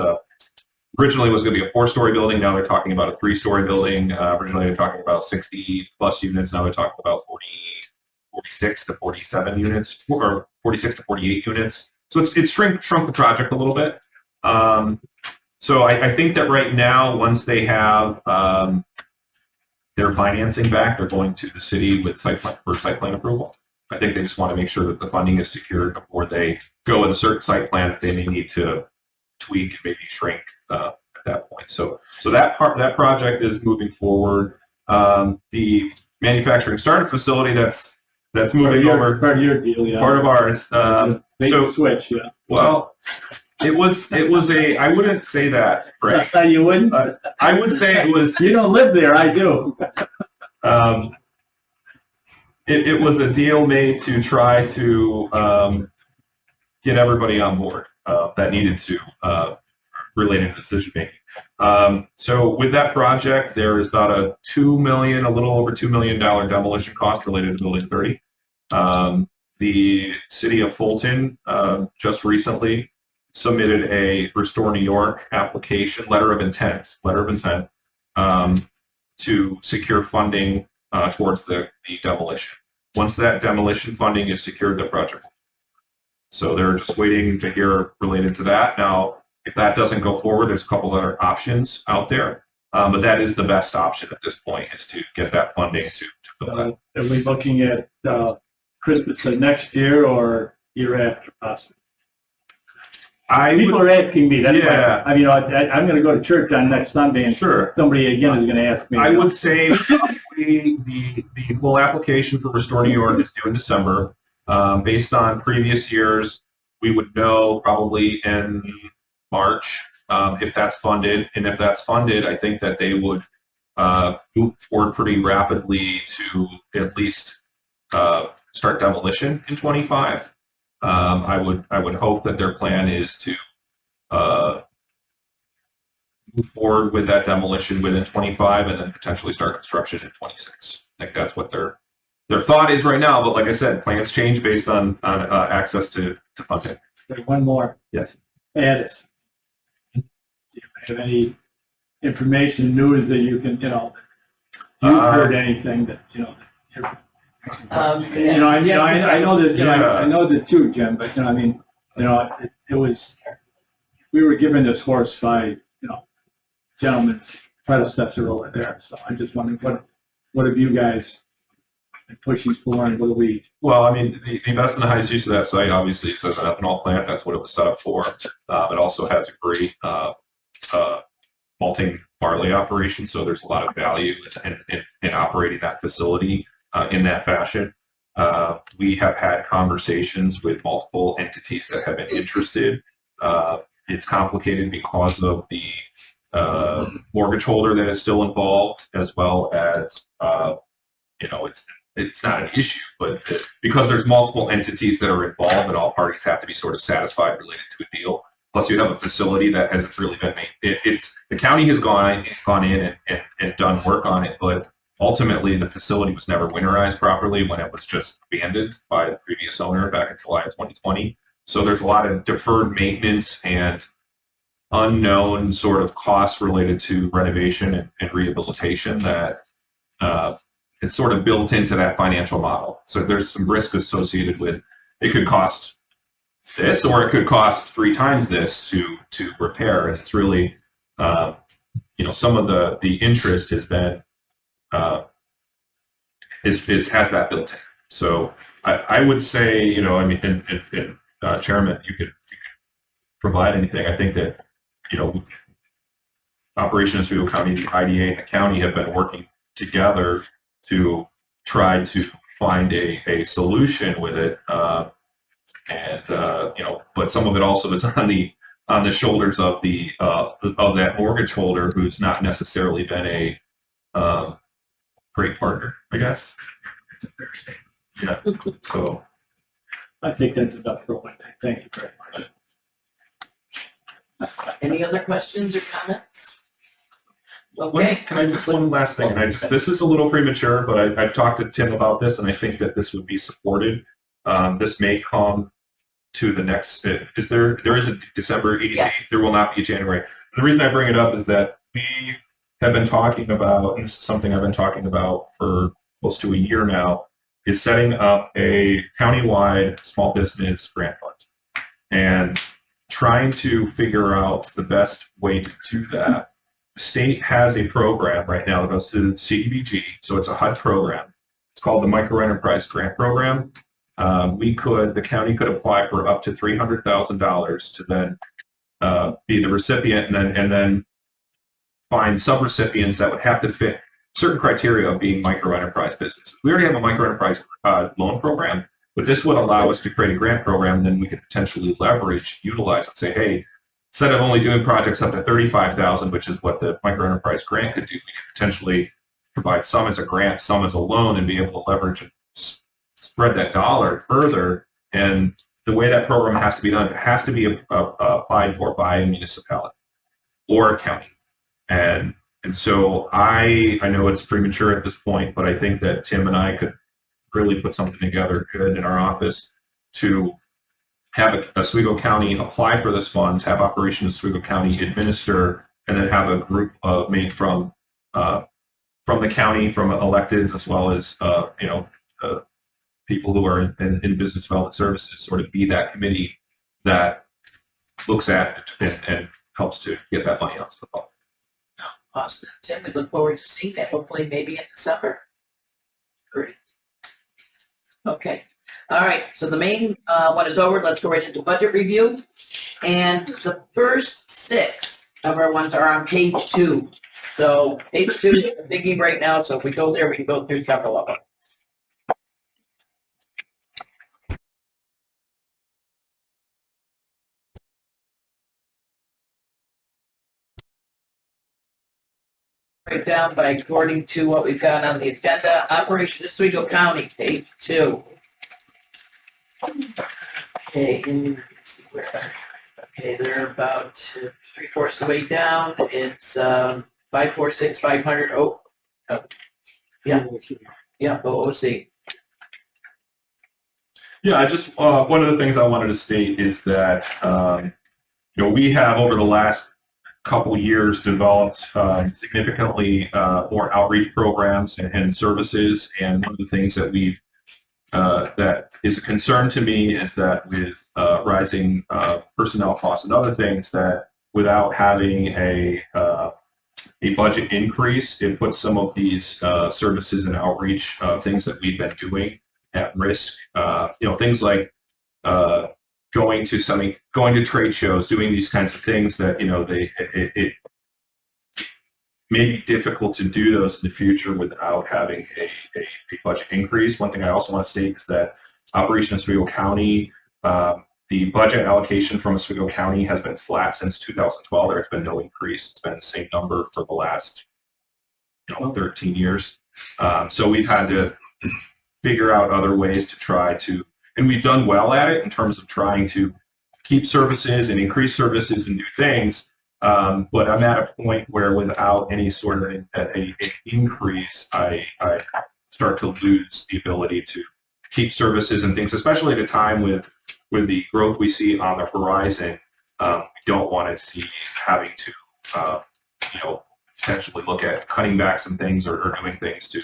originally was going to be a 4-story building. Now they're talking about a 3-story building. Originally they're talking about 60 plus units. Now they're talking about 46 to 47 units, or 46 to 48 units. So it's shrunk the project a little bit. So I think that right now, once they have their financing back, they're going to the city with site plan approval. I think they just want to make sure that the funding is secured before they go with a certain site plan that they may need to tweak and maybe shrink at that point. So that project is moving forward. The manufacturing startup facility that's moving over, Part of your deal, yeah. part of ours. Bait So and switch, yeah. well, it was I wouldn't say that, Frank. You wouldn't? I would say it was. You don't live there, I do. It was a deal made to try to get everybody on board that needed to related to decision making. So with that project, there is about a little over $2 million demolition cost related to Building 30. The city of Fulton just recently submitted a Restore New York application, letter of intent, to secure funding towards the demolition. Once that demolition funding is secured, the project will. So they're just waiting to hear related to that. Now, if that doesn't go forward, there's a couple other options out there, but that is the best option at this point, is to get that funding to fill that. Are we looking at Christmas of next year or year after possibly? People are asking me. That's Yeah. why, I'm going to go to church on next Sunday, and Sure. somebody again is going to ask me. I would say probably the whole application for Restore New York is due in December. Based on previous years, we would know probably in March if that's funded. And if that's funded, I think that they would move forward pretty rapidly to at least start demolition in 25. I would hope that their plan is to move forward with that demolition within 25 and then potentially start construction in 26. I think that's what their thought is right now. But like I said, plans change based on access to funding. Wait, one more. Yes. Addis. Do you have any information, news that you can, you've heard anything that, you're I know that, I know that too, Jim, but, it was, we were given this horse by, gentleman's predecessor over there, so I'm just wondering, what have you guys been pushing for, and what do we? Well, I mean, the best and the highest use of that site, obviously, is as an ethanol plant. That's what it was set up for. It also has a great malting barley operation, so there's a lot of value in operating that facility in that fashion. We have had conversations with multiple entities that have been interested. It's complicated because of the mortgage holder that is still involved, as well as, it's not an issue, but because there's multiple entities that are involved and all parties have to be sort of satisfied related to a deal. Plus, you have a facility that hasn't really been made. The county has gone in and done work on it, but ultimately, the facility was never winterized properly when it was just abandoned by the previous owner back in July of 2020. So there's a lot of deferred maintenance and unknown sort of costs related to renovation and rehabilitation that is sort of built into that financial model. So there's some risk associated with it could cost this, or it could cost 3 times this to repair. And it's really, some of the interest has been has that built in. So I would say, Chairman, you could provide anything. I think that, Operation Oswego County, the IDA, and the county have been working together to try to find a solution with it. But some of it also is on the shoulders of of that mortgage holder, who's not necessarily been a great partner, I guess. It's a fair statement. Yeah. So I think that's enough for one day. Thank you very much. Any other questions or comments? Okay. Can I just one last thing? And this is a little premature, but I've talked to Tim about this, and I think that this would be supported. This may come to the next. There is a December 88th. Yes. There will not be a January. The reason I bring it up is that we have been talking about, and this is something I've been talking about for close to a year now, is setting up a countywide small business grant fund and trying to figure out the best way to do that. The state has a program right now that goes to CDBG, so it's a HUD program. It's called the Microenterprise Grant Program. The county could apply for up to $300,000 to then be the recipient, and then find subrecipients that would have to fit certain criteria of being microenterprise businesses. We already have a microenterprise loan program, but this would allow us to create a grant program, and then we could potentially utilize, and say, hey, instead of only doing projects up to $35,000, which is what the microenterprise grant could do, we could potentially provide some as a grant, some as a loan, and be able to leverage and spread that dollar further. And the way that program has to be done, it has to be applied for by a municipality or a county. And so I know it's premature at this point, but I think that Tim and I could really put something together good in our office to have Oswego County apply for this funds, have Operation Oswego County administer, and then have a group made from the county, from electeds, as well as people who are in business development services, sort of be that committee that looks at it and helps to get that money out to the public. Awesome. Tim, we look forward to seeing that, hopefully maybe in December. Great. Okay. All right, so the main one is over. Let's go right into budget review. And the first 6 of our ones are on page 2. So page 2 is a biggie right now, so if we go there, we can go through several of them. Breakdown by according to what we've got on the agenda. Operation Oswego County, page 2. Okay, and let's see where. Okay, they're about 3/4 the way down. It's 546 500. Yeah, OOC. Yeah, I just one of the things I wanted to state is that we have over the last couple years developed significantly more outreach programs and services, and one of the things that that is a concern to me is that with rising personnel costs and other things, that without having a budget increase, it puts some of these services and outreach things that we've been doing at risk. Things like going to trade shows, doing these kinds of things that it may be difficult to do those in the future without having a budget increase. One thing I also want to state is that Operation Oswego County, the budget allocation from Oswego County has been flat since 2012. There's been no increase. It's been the same number for the last 13 years. So we've had to figure out other ways to try to, and we've done well at it in terms of trying to keep services and increase services and do things, But I'm at a point where without any sort of a increase, I start to lose the ability to keep services and things, especially at a time with the growth we see on the horizon. We don't want to see having to, potentially look at cutting back some things or doing things to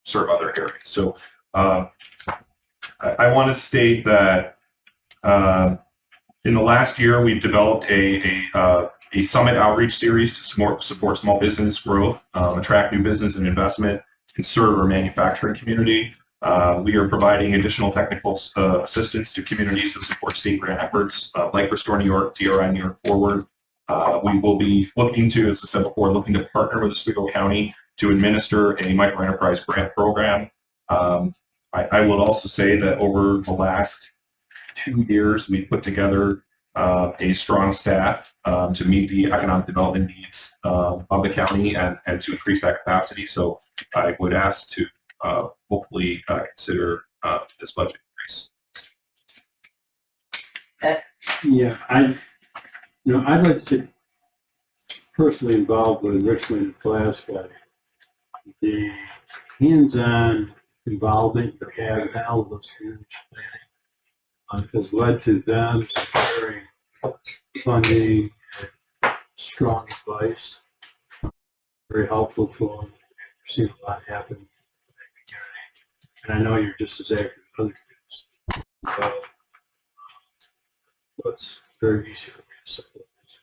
serve other areas. So I want to state that in the last year, we've developed a summit outreach series to support small business growth, attract new business and investment, and serve our manufacturing community. We are providing additional technical assistance to communities to support state grant efforts like Restore New York, DRI New York Forward. We will be looking to, as I said before, looking to partner with Oswego County to administer a microenterprise grant program. I will also say that over the last 2 years, we've put together a strong staff to meet the economic development needs of the county and to increase that capacity. So I would ask to hopefully consider this budget increase. Yeah, I'd like to personally involved with Richmond and Glasgow. The hands-on involvement you have now with those community planning has led to them securing funding and strong advice. Very helpful to them. We've seen a lot happen in the community. And I know you're just as active as other communities. So it's very easy for me to support this.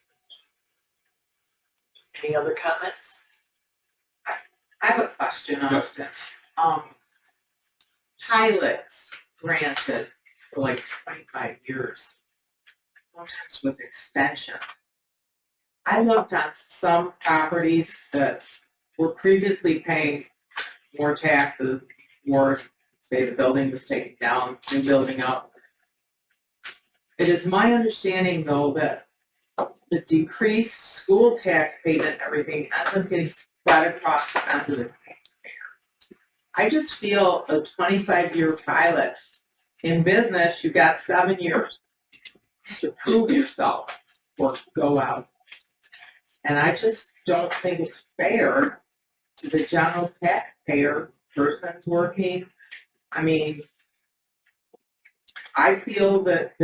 Any other comments? I have a question, Austin. Pilots granted for like 25 years, sometimes with extension. I looked on some properties that were previously paying more taxes before, say, the building was taken down, new building up. It is my understanding, though, that the decreased school tax payment and everything ends up getting spread across the end of the taxpayer. I just feel a 25-year pilot in business, you've got 7 years to prove yourself or go out. And I just don't think it's fair to the general taxpayer, person's working. I mean, I feel that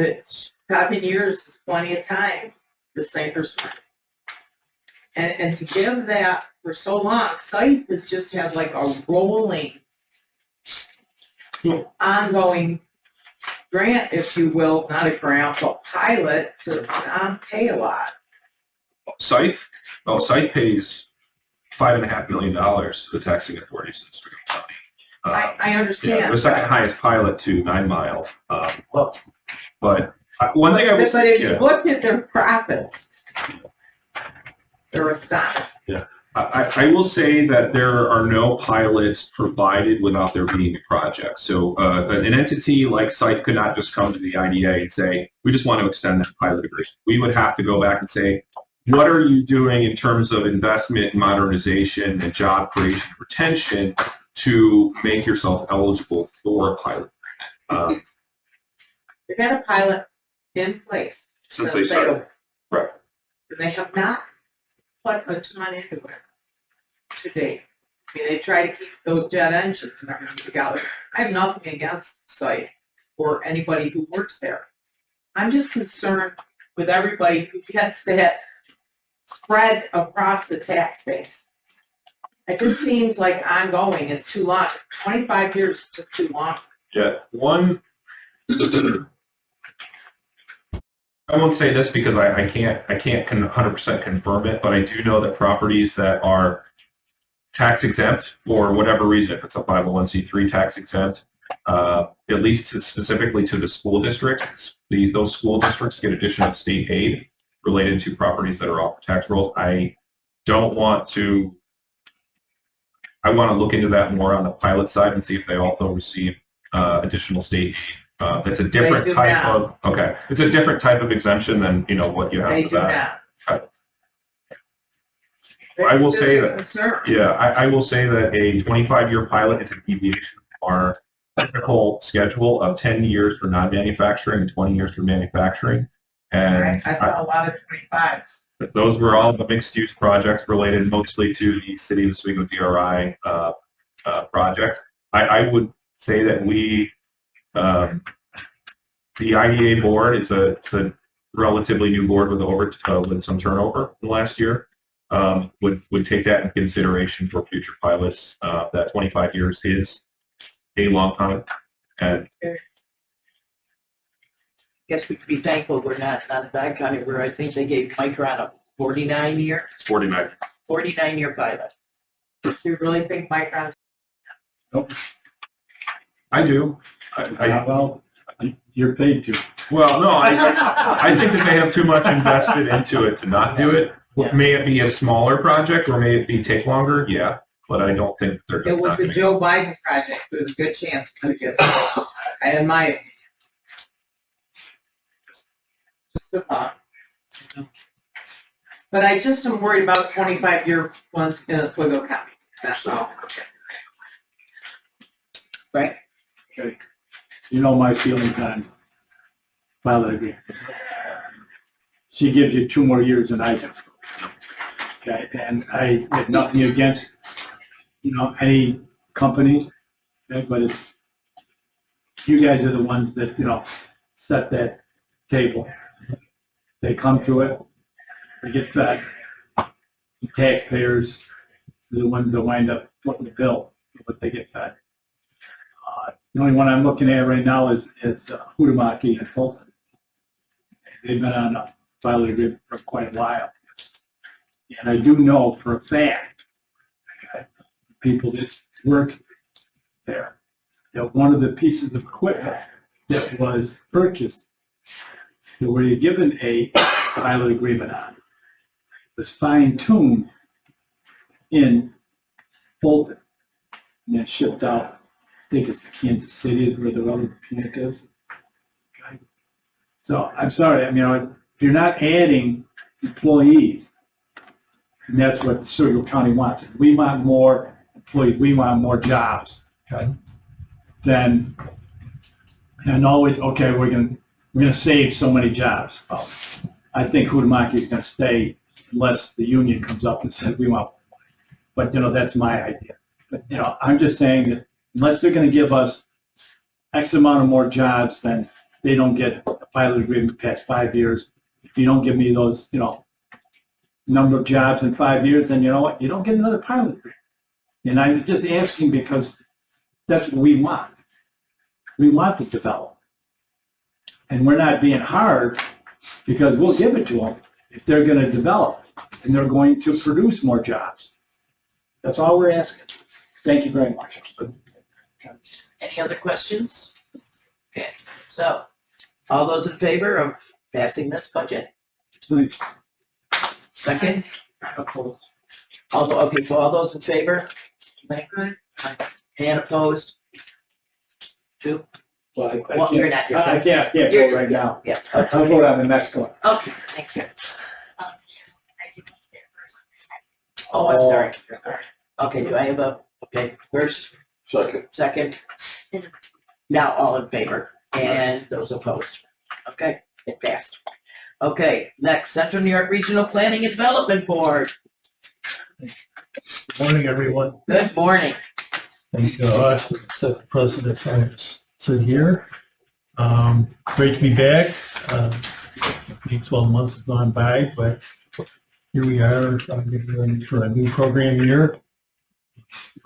7 years is plenty of time, the same person. And to give that for so long, SITE has just had like a rolling, ongoing grant, if you will, not a grant, but pilot to not pay a lot. Site pays $5.5 million to the taxing authorities in Oswego County. I understand. Yeah, the second highest pilot to 9 Mile. But one thing I would But say, if you looked at their profits, they're astonishing. I will say that there are no pilots provided without there being a project. So an entity like SITE could not just come to the IDA and say, we just want to extend that pilot agreement. We would have to go back and say, what are you doing in terms of investment, modernization, and job creation, retention to make yourself eligible for a pilot agreement? They've had a pilot in place Since they started. Right. and they have not put a ton into it to date. I mean, they try to keep those jet engines and everything together. I have nothing against the site or anybody who works there. I'm just concerned with everybody who gets that spread across the tax base. It just seems like ongoing is too long. 25 years is just too long. Yeah, I won't say this because I can't 100% confirm it, but I do know that properties that are tax exempt for whatever reason, if it's a 501c3 tax exempt, at least specifically to the school districts, those school districts get additional state aid related to properties that are off the tax rolls. I want to look into that more on the pilot side and see if they also receive additional state aid. That's a different type of, okay, it's a different type of exemption than, what you have. They for do that. not. I will say that, Concern. yeah, I will say that a 25-year pilot is a deviation from our typical schedule of 10 years for non-manufacturing and 20 years for manufacturing. And I saw a lot of 25s. those were all the mixed-use projects related mostly to the City of Oswego DRI project. I would say that the IDA board is a relatively new board with some turnover in the last year. Would take that in consideration for future pilots. That 25 years is a long time, and Guess we could be thankful we're not that county where I think they gave Micron a 49-year 49. pilot. Do you really think Micron's I do. Well, you're paid to. Well, no, I think that they have too much invested into it to not do it. Yeah. May it be a smaller project or may it take longer? Yeah, but I don't think they're just It was not a going to. Joe Biden project. There's a good chance to get it. In my opinion. Just a thought. But I just am worried about 25-year ones in Oswego County. That's all. Right? You know my feelings on pilot agreement. She gives you 2 more years than I do. Okay, and I have nothing against, any company, okay, but it's, you guys are the ones that, set that table. They come to it, they get fed. The taxpayers are the ones that wind up footing the bill, but they get fed. The only one I'm looking at right now is Hudemaki and Fulton. They've been on a pilot agreement for quite a while. And I do know for a fact, okay, people that work there, that one of the pieces of equipment that was purchased, that were given a pilot agreement on, was fine-tuned in Fulton and then shipped out. I think it's Kansas City is where the other plant is. Okay. So I'm sorry, if you're not adding employees, and that's what the Oswego County wants. We want more employees. We want more jobs. Okay. Then, and always, okay, we're gonna save so many jobs. Well, I think Hudemaki is gonna stay unless the union comes up and says we want more. But that's my idea. But I'm just saying that unless they're gonna give us X amount of more jobs, then they don't get a pilot agreement past 5 years. If you don't give me those, number of jobs in 5 years, then you know what? You don't get another pilot agreement. And I'm just asking because that's what we want. We want to develop. And we're not being hard because we'll give it to them if they're going to develop and they're going to produce more jobs. That's all we're asking. Thank you very much. Any other questions? Okay, so all those in favor of passing this budget? Second? Opposed. Okay, so all those in favor? And opposed? 2? Well, Well, you're not here. I can't You're- vote right now. Yes. I'll vote on the next one. Okay, thank you. Oh, I'm sorry. Okay, do I have first? Second? Now all in favor and those opposed. Okay, it passed. Okay, next, Central New York Regional Planning and Development Board. Good morning, everyone. Good morning. Thank you, us, set the precedence I just sit here. Great to be back. I think 12 months have gone by, but here we are getting ready for a new program year.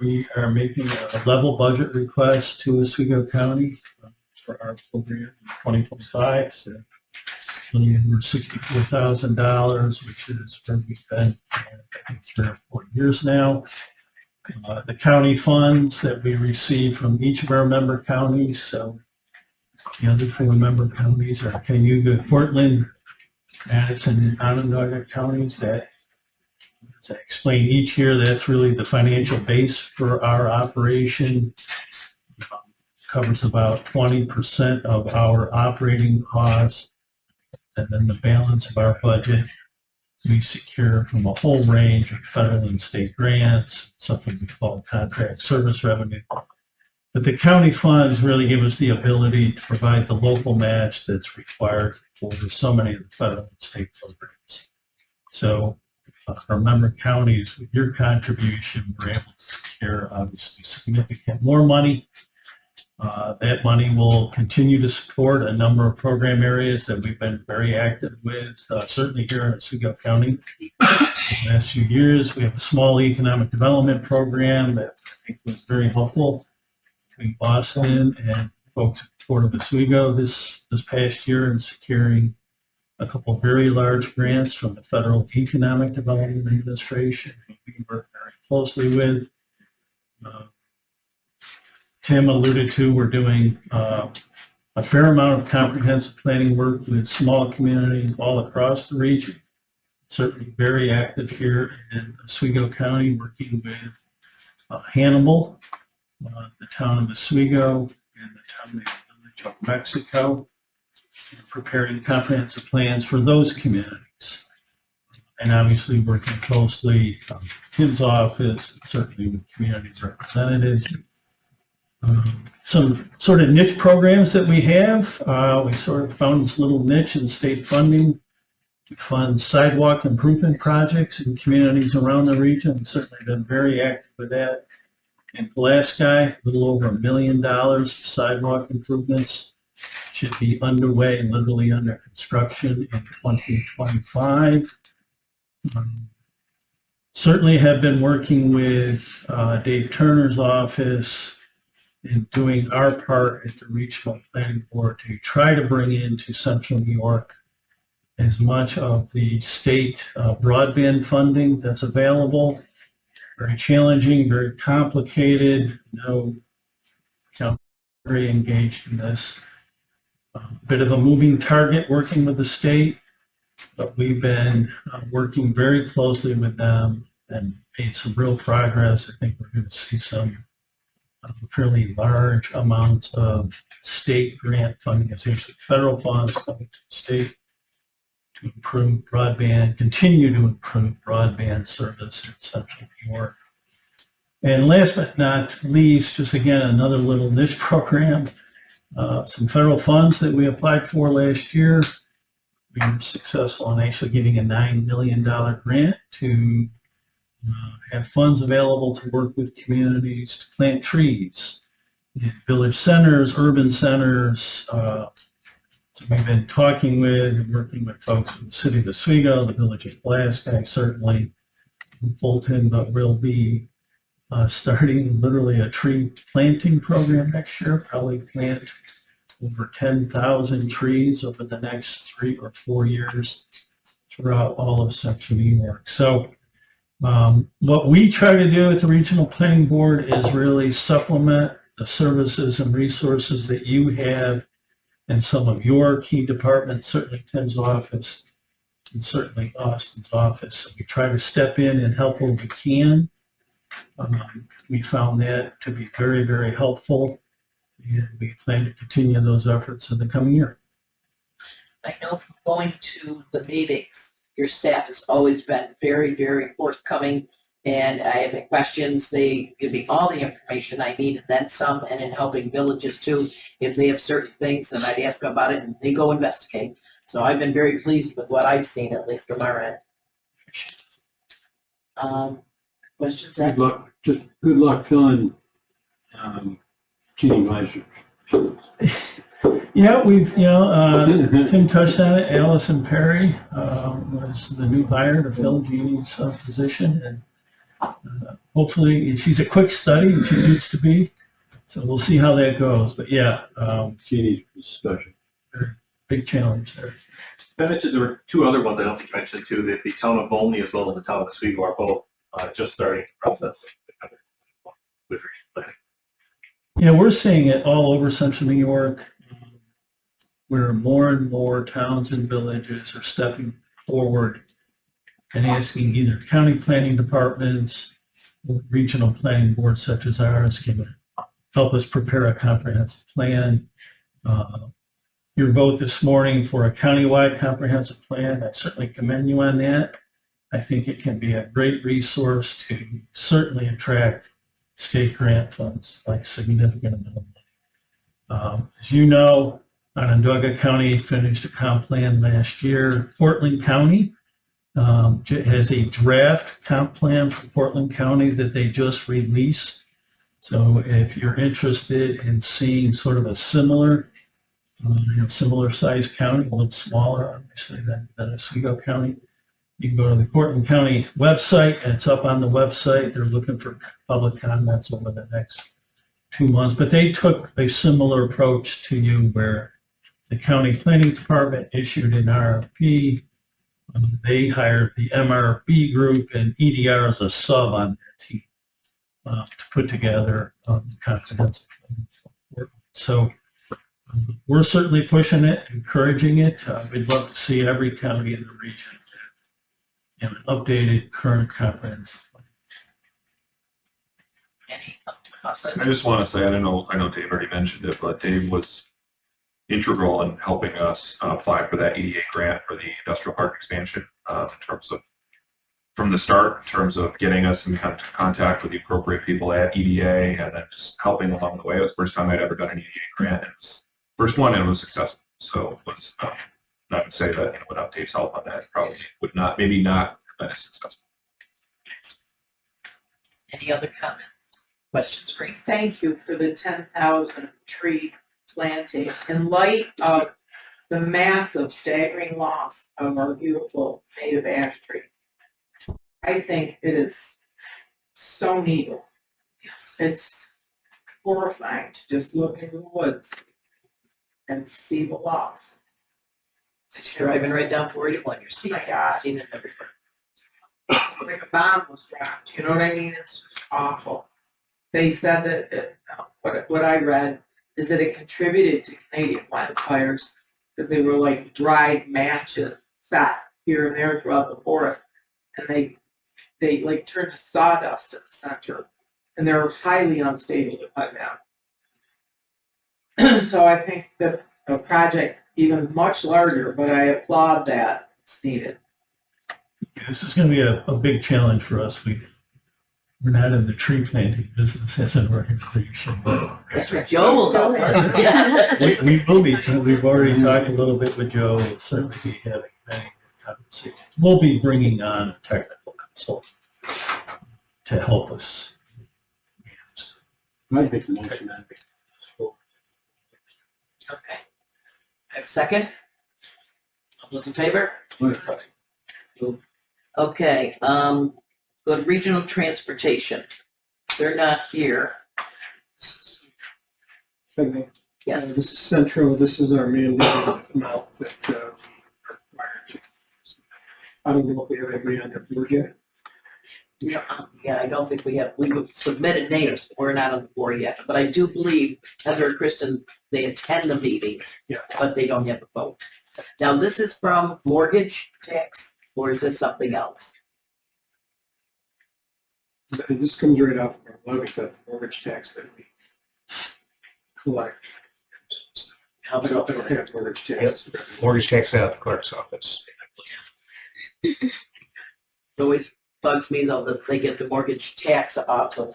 We are making a level budget request to Oswego County for our program in 2025. So $164,000, which is where we've been I think 3 or 4 years now. The county funds that we receive from each of our member counties, so the other 4 member counties are Cayuga, Portland, Madison, and Onondaga counties. That, as I explain each year, that's really the financial base for our operation. Covers about 20% of our operating costs, and then the balance of our budget we secure from a whole range of federal and state grants, something we call contract service revenue. But the county funds really give us the ability to provide the local match that's required for so many of the federal and state programs. So our member counties, with your contribution, were able to secure obviously significant more money. That money will continue to support a number of program areas that we've been very active with, certainly here in Oswego County. In the last few years, we have a small economic development program that I think was very helpful between Boston and folks at Port of Oswego this past year in securing a couple of very large grants from the Federal Economic Development Administration, who we work very closely with. Tim alluded to, we're doing a fair amount of comprehensive planning work with small communities all across the region. Certainly very active here in Oswego County, working with Hannibal, the town of Oswego, and the town of Village of Mexico, preparing comprehensive plans for those communities. And obviously working closely with Tim's office, certainly with community representatives. Some sort of niche programs that we have. We sort of found this little niche in state funding to fund sidewalk improvement projects in communities around the region. We've certainly been very active with that. In Pulaski, a little over $1 million of sidewalk improvements should be underway, literally under construction in 2025. Certainly have been working with Dave Turner's office in doing our part at the Regional Planning Board to try to bring into Central New York as much of the state broadband funding that's available. Very challenging, very complicated. No county very engaged in this. Bit of a moving target working with the state, but we've been working very closely with them and made some real progress. I think we're going to see some fairly large amounts of state grant funding, essentially federal funds coming to the state to improve broadband, continue to improve broadband service in Central New York. And last but not least, just again, another little niche program, some federal funds that we applied for last year. We were successful in actually getting a $9 million grant to have funds available to work with communities to plant trees in village centers, urban centers. So we've been talking with and working with folks from the city of Oswego, the village of Pulaski, certainly in Fulton, but we'll be starting literally a tree planting program next year, probably plant over 10,000 trees over the next 3 or 4 years throughout all of Central New York. So what we try to do at the Regional Planning Board is really supplement the services and resources that you have in some of your key departments, certainly Tim's office and certainly Austin's office. So we try to step in and help where we can. We found that to be very, very helpful, and we plan to continue those efforts in the coming year. I know from going to the meetings, your staff has always been very, very forthcoming, and I have any questions, they give me all the information I need and then some, and in helping villages too, if they have certain things, and I'd ask them about it, and they go investigate. So I've been very pleased with what I've seen, at least from our end. Questions? Good luck, just good luck filling Jeannie Weiser's shoes. Yeah, we've, Tim touched on it. Allison Perry was the new hire to fill Jeannie's position, and hopefully she's a quick study, and she needs to be. So we'll see how that goes. But yeah, Jeannie's special. Big challenge there. I mentioned there were 2 other ones I don't think you mentioned too, that the town of Volney as well as the town of Oswego are both just starting the process with regional planning. Yeah, we're seeing it all over Central New York, where more and more towns and villages are stepping forward and asking either county planning departments or regional planning boards such as ours can help us prepare a comprehensive plan. Your vote this morning for a countywide comprehensive plan, I certainly commend you on that. I think it can be a great resource to certainly attract state grant funds, like significant amount of money. As you know, Onondaga County finished a comp plan last year. Portland County has a draft comp plan for Portland County that they just released. So if you're interested in seeing sort of a similar, similar sized county, a little smaller, obviously, than Oswego County, you can go to the Portland County website, and it's up on the website. They're looking for public comments over the next 2 months, but they took a similar approach to you where the county planning department issued an RFP. They hired the MRB group, and EDR is a sub on their team to put together comprehensive plan. So we're certainly pushing it, encouraging it. We'd love to see every county in the region have an updated current comprehensive plan. Any I just want to say, I know Dave already mentioned it, but Dave was integral in helping us apply for that EDA grant for the industrial park expansion in terms of, from the start, in terms of getting us in contact with the appropriate people at EDA and then just helping along the way. It was the first time I'd ever done an EDA grant. It was the first one and it was successful. So it was, not to say that without Dave's help on that, probably would not, maybe not have been as successful. Any other comments? Questions, Green? Thank you for the 10,000 tree planting. In light of the massive staggering loss of our beautiful native ash tree, I think it is so needed. Yes. It's horrifying to just look in the woods and see the loss. Driving right down 481, you're seeing Oh my God. it everywhere. Like a bomb was dropped, you know what I mean? It's just awful. They said that, what I read is that it contributed to Canadian wildfires because they were like dried matches set here and there throughout the forest, and they like turned to sawdust in the center, and they're highly unstable to cut down. So I think that a project even much larger, but I applaud that it's needed. This is going to be a big challenge for us. We're not in the tree planting business as an organization, but That's what Joe will help us. Yeah. we will be. We've already talked a little bit with Joe. We'll certainly be having many conversations. We'll be bringing on a technical consultant to help us. Might make the motion then. Okay. I have a second? All those in favor? Okay, go to regional transportation. They're not here. Yes. This is Centro, this is our mandated amount that we are required to. I don't know if we have every on their board yet. Yeah, I don't think we have, we've submitted names, but we're not on the board yet. But I do believe Heather and Kristen, they attend the meetings, Yeah. but they don't have a vote. Now, this is from mortgage tax, or is this something else? This comes right off of our levy, the mortgage tax that we collect. How I don't have mortgage tax. Mortgage tax out of the clerk's office. It always bugs me though that they get the mortgage tax up to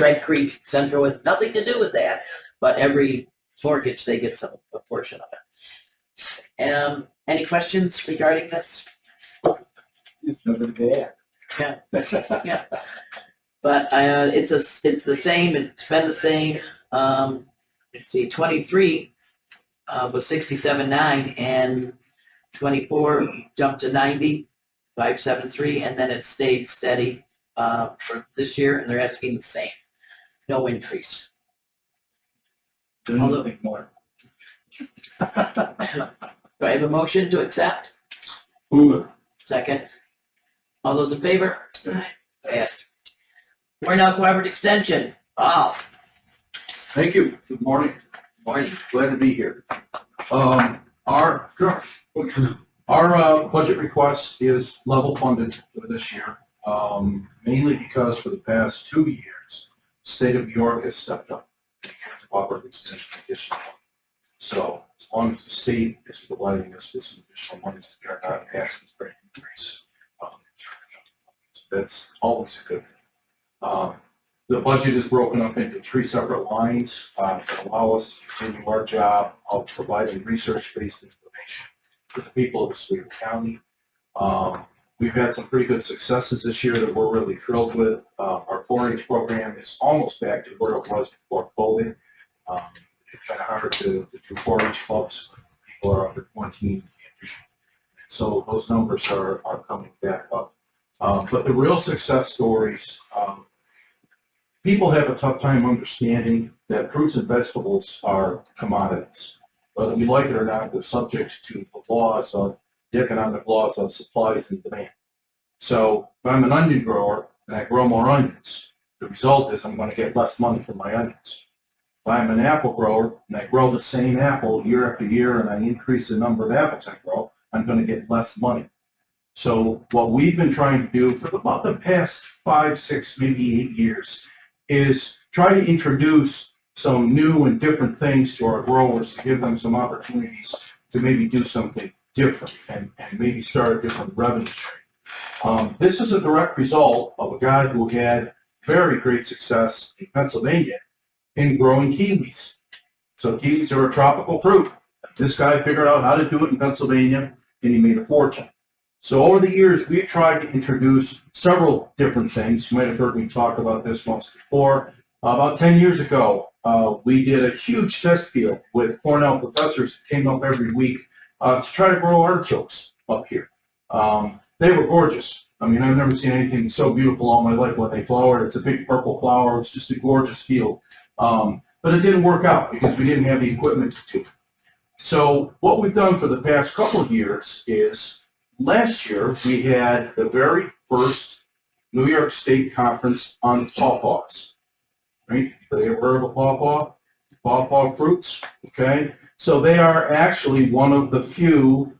Red Creek. Central has nothing to do with that, but every mortgage they get a portion of it. Any questions regarding this? Yeah. Yeah. But it's the same. It's been the same. Let's see, 23 was 67.9, and 24 jumped to 90.573, and then it stayed steady for this year, and they're asking the same, no increase. Although more. Do I have a motion to accept? Move it. Second. All those in favor? Passed. Warnow Cooperative Extension. Wow. Thank you. Good morning. Morning. Glad to be here. Our budget request is level funded for this year, mainly because for the past 2 years, the state of New York has stepped up the cooperative extension additional. So as long as the state is providing us with some additional money, we are not asking for an increase. So that's always a good thing. The budget is broken up into 3 separate lines that allow us to continue our job of providing research-based information to the people of Oswego County. We've had some pretty good successes this year that we're really thrilled with. Our 4-H program is almost back to where it was before COVID. It's kind of hard to do 4-H clubs when people are under quarantine. So those numbers are coming back up. But the real success stories, people have a tough time understanding that fruits and vegetables are commodities. Whether we like it or not, they're subject to the economic laws of supplies and demand. So if I'm an onion grower and I grow more onions, the result is I'm going to get less money for my onions. If I'm an apple grower and I grow the same apple year after year and I increase the number of apples I grow, I'm going to get less money. So what we've been trying to do for about the past 5, 6, maybe 8 years is try to introduce some new and different things to our growers to give them some opportunities to maybe do something different and maybe start a different revenue stream. This is a direct result of a guy who had very great success in Pennsylvania in growing kiwis. So kiwis are a tropical fruit. This guy figured out how to do it in Pennsylvania, and he made a fortune. So over the years, we've tried to introduce several different things. You might have heard me talk about this once before. About 10 years ago, we did a huge test field with Cornell professors who came up every week to try to grow artichokes up here. They were gorgeous. I mean, I've never seen anything so beautiful all my life when they flowered. It's a big purple flower. It's just a gorgeous field. But it didn't work out because we didn't have the equipment to do it. So what we've done for the past couple of years is last year we had the very first New York State Conference on pawpaws. Right? Have you ever heard of a pawpaw? Pawpaw fruits, okay? So they are actually one of the few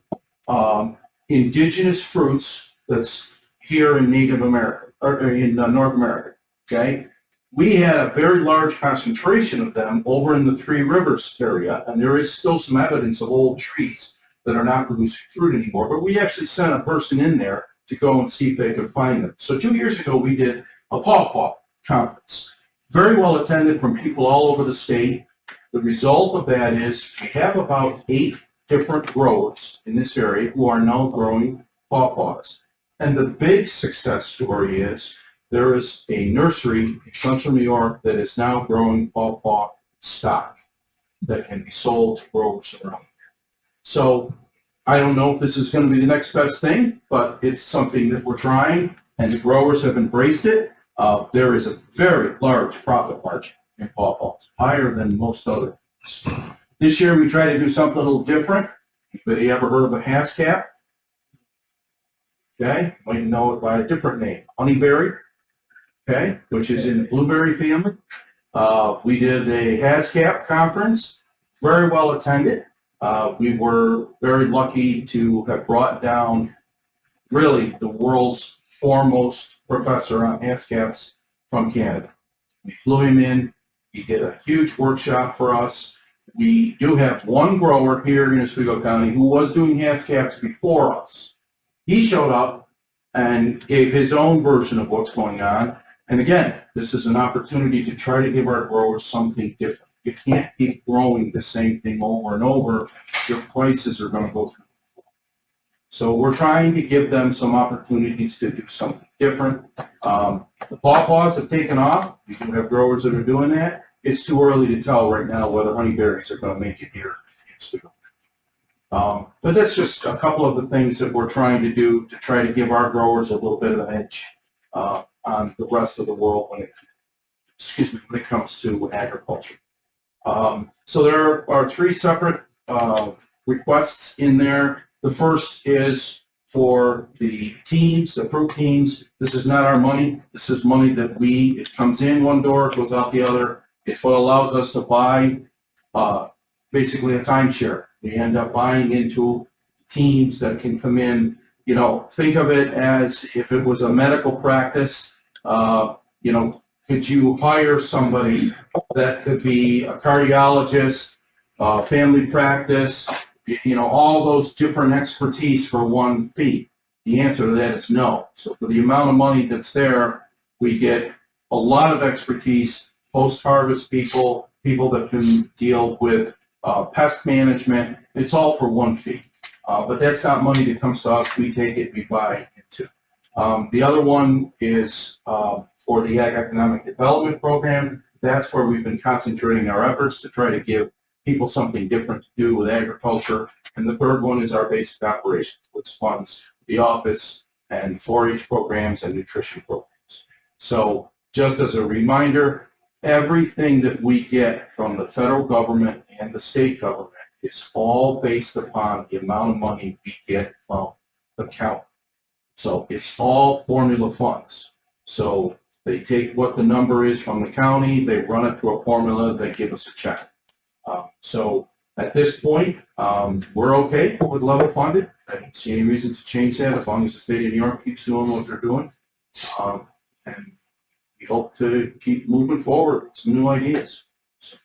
indigenous fruits that's here in Native America, or in North America, okay? We had a very large concentration of them over in the Three Rivers area, and there is still some evidence of old trees that are not producing fruit anymore, but we actually sent a person in there to go and see if they could find them. So 2 years ago, we did a pawpaw conference, very well attended from people all over the state. The result of that is we have about 8 different growers in this area who are now growing pawpaws. And the big success story is there is a nursery in central New York that is now growing pawpaw stock that can be sold to growers around here. So I don't know if this is going to be the next best thing, but it's something that we're trying, and the growers have embraced it. There is a very large profit margin in pawpaws, higher than most other things. This year we tried to do something a little different. Anybody ever heard of a hascap? Okay, you might know it by a different name, honeyberry, okay, which is in the blueberry family. We did a hascap conference, very well attended. We were very lucky to have brought down really the world's foremost professor on hascaps from Canada. We flew him in. He did a huge workshop for us. We do have one grower here in Oswego County who was doing hascaps before us. He showed up and gave his own version of what's going on. And again, this is an opportunity to try to give our growers something different. You can't keep growing the same thing over and over. Your prices are going to go through. So we're trying to give them some opportunities to do something different. The pawpaws have taken off. We do have growers that are doing that. It's too early to tell right now whether honeyberries are going to make it here. But that's just a couple of the things that we're trying to do to try to give our growers a little bit of an edge on the rest of the world when it comes to agriculture. So there are 3 separate requests in there. The first is for the teams, the fruit teams. This is not our money. This is money that it comes in one door, it goes out the other. It's what allows us to buy basically a timeshare. We end up buying into teams that can come in. You know, think of it as if it was a medical practice. You know, could you hire somebody that could be a cardiologist, family practice, you know, all those different expertise for one fee? The answer to that is no. So for the amount of money that's there, we get a lot of expertise, post-harvest people, people that can deal with pest management. It's all for one fee. But that's not money that comes to us. We take it, we buy it too. The other one is for the Ag Economic Development Program. That's where we've been concentrating our efforts to try to give people something different to do with agriculture. And the third one is our basic operations, which funds the office and 4-H programs and nutrition programs. So just as a reminder, everything that we get from the federal government and the state government is all based upon the amount of money we get from the county. So it's all formula funds. So they take what the number is from the county, they run it through a formula, they give us a check. So at this point, we're okay with level funded. I don't see any reason to change that as long as the state of New York keeps doing what they're doing. And we hope to keep moving forward with some new ideas. So,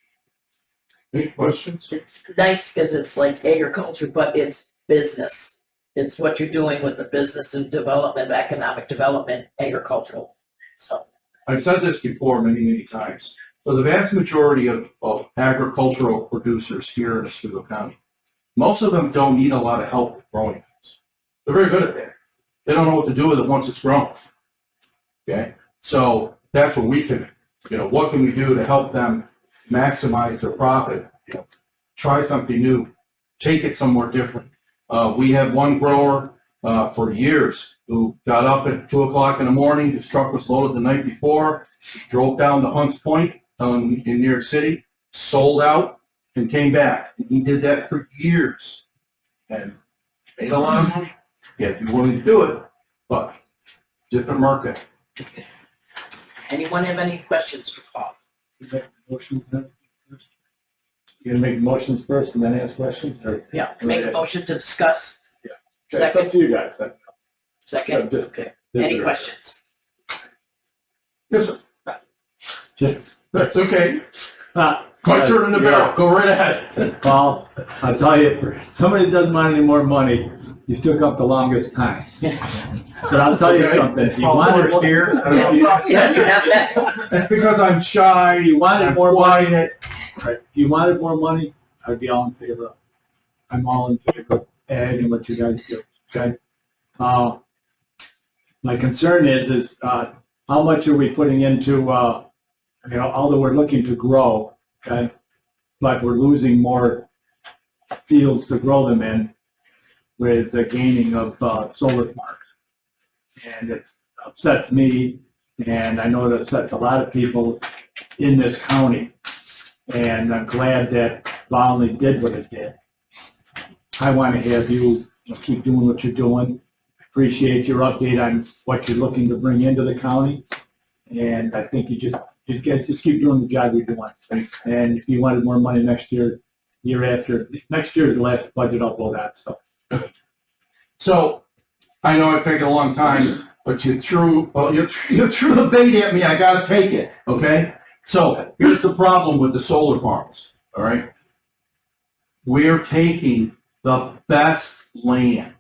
any questions? It's nice because it's like agriculture, but it's business. It's what you're doing with the business and development, economic development, agricultural. So I've said this before many times. For the vast majority of agricultural producers here in Oswego County, most of them don't need a lot of help with growing things. They're very good at that. They don't know what to do with it once it's grown. Okay? So that's what we can, what can we do to help them maximize their profit? Try something new, take it somewhere different. We had one grower for years who got up at 2 o'clock in the morning. His truck was loaded the night before. He drove down to Hunts Point in New York City, sold out, and came back. And he did that for years and made a lot of money. He had to be willing to do it, but different market. anyone have any questions for Paul? Motion first? You gonna make motions first and then ask questions? Or- Yeah, make a motion to discuss. Okay, it's up Second, to you guys. second. Just- Okay. Any questions? Yes, sir. Just- That's okay. Ah, My turn in the barrel. Go right ahead. Paul, I'll tell you, for somebody that doesn't want any more money, you took up the longest time. But I'll tell you Okay. something, if you Paul wanted Forrest here. more, Yeah, you have that. That's because I'm shy. if you wanted I'm more money, quiet. right, if you wanted more money, I'd be all in favor of it. I'm all in favor of ag and what you guys do, okay? My concern is how much are we putting into, although we're looking to grow, okay? But we're losing more fields to grow them in with the gaining of solar farms. And it upsets me, and I know it upsets a lot of people in this county. And I'm glad that Volney did what it did. I want to have you keep doing what you're doing. Appreciate your update on what you're looking to bring into the county. And I think you just keep doing the job you're doing. And if you wanted more money next year, year after, next year is the last budget I'll vote on, so. So, I know it took a long time, but you threw the bait at me. I got to take it. Okay. So here's the problem with the solar farms. All right. We're taking the best land.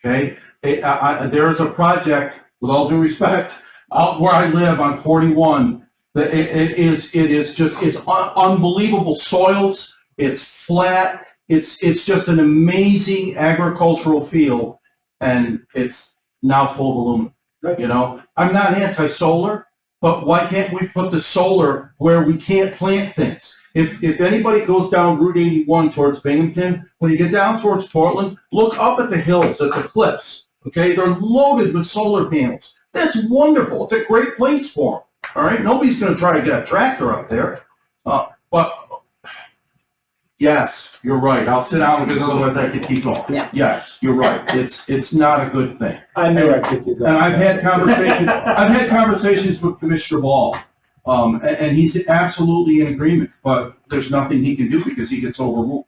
Okay. There's a project, with all due respect, out where I live on 41. That it is just unbelievable soils. It's flat. It's just an amazing agricultural field, and it's now full of aluminum. I'm not anti-solar, but why can't we put the solar where we can't plant things? If anybody goes down Route 81 towards Binghamton, when you get down towards Portland, look up at the hills, at the cliffs. Okay, they're loaded with solar panels. That's wonderful. It's a great place for them. All right, nobody's going to try to get a tractor up there, but. Yes, you're right. I'll sit down because otherwise I could keep going. Yeah. Yes, you're right. It's not a good thing. I knew I could do that. And I've had conversations with Commissioner Ball, and he's absolutely in agreement, but there's nothing he can do because he gets overruled.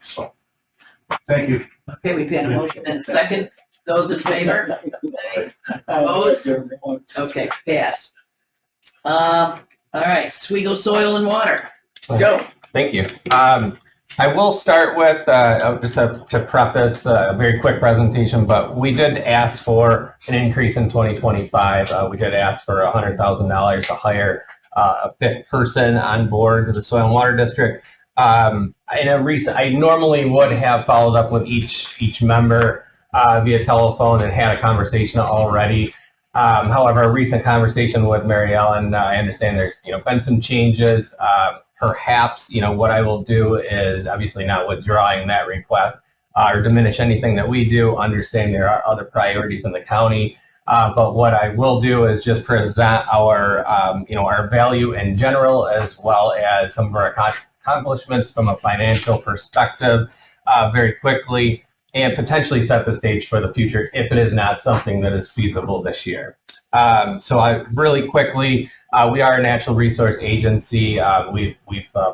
So, thank you. Okay, we've had a motion and a second. Those in favor? Opposed? Okay, passed. All right, Oswego Soil and Water. Joe. Thank you. I will start with, just to preface a very quick presentation, but we did ask for an increase in 2025. We did ask for $100,000 to hire a fifth person on board to the Soil and Water District. I normally would have followed up with each member via telephone and had a conversation already. However, a recent conversation with Mary Ellen, I understand there's been some changes. Perhaps what I will do is obviously not withdrawing that request or diminish anything that we do. Understand there are other priorities in the county, but what I will do is just present our our value in general, as well as some of our accomplishments from a financial perspective very quickly, and potentially set the stage for the future if it is not something that is feasible this year. So I really quickly, we are a natural resource agency. We've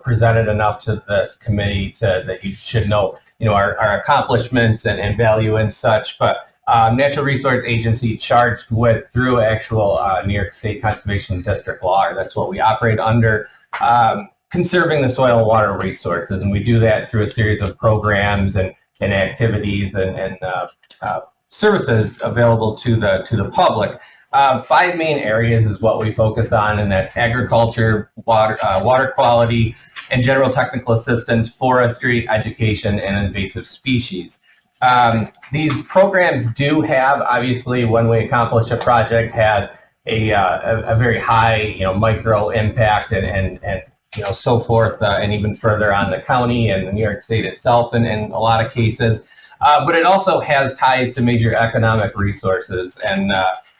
presented enough to this committee that you should know, our accomplishments and value and such. But natural resource agency charged with through actual New York State Conservation District law. That's what we operate under. Conserving the soil and water resources, and we do that through a series of programs and activities and services available to the public. 5 main areas is what we focus on, and that's agriculture, water quality, and general technical assistance, forestry, education, and invasive species. These programs do have, obviously, when we accomplish a project, has a very high micro impact and so forth, and even further on the county and the New York State itself in a lot of cases. But it also has ties to major economic resources and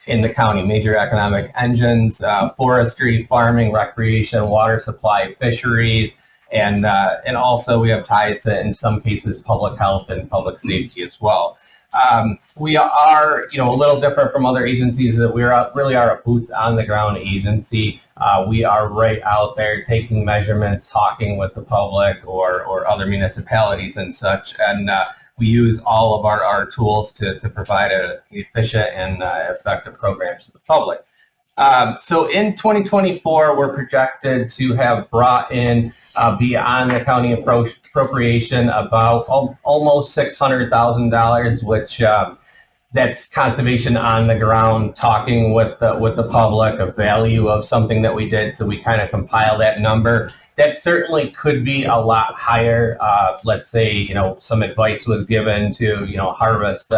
in the county, major economic engines, forestry, farming, recreation, water supply, fisheries, and also we have ties to, in some cases, public health and public safety as well. We are, a little different from other agencies that we really are a boots on the ground agency. We are right out there taking measurements, talking with the public or other municipalities and such, and we use all of our tools to provide an efficient and effective programs to the public. So in 2024, we're projected to have brought in beyond the county appropriation about almost $600,000, which that's conservation on the ground, talking with the public, a value of something that we did. So we kind of compile that number. That certainly could be a lot higher. Let's say some advice was given to harvest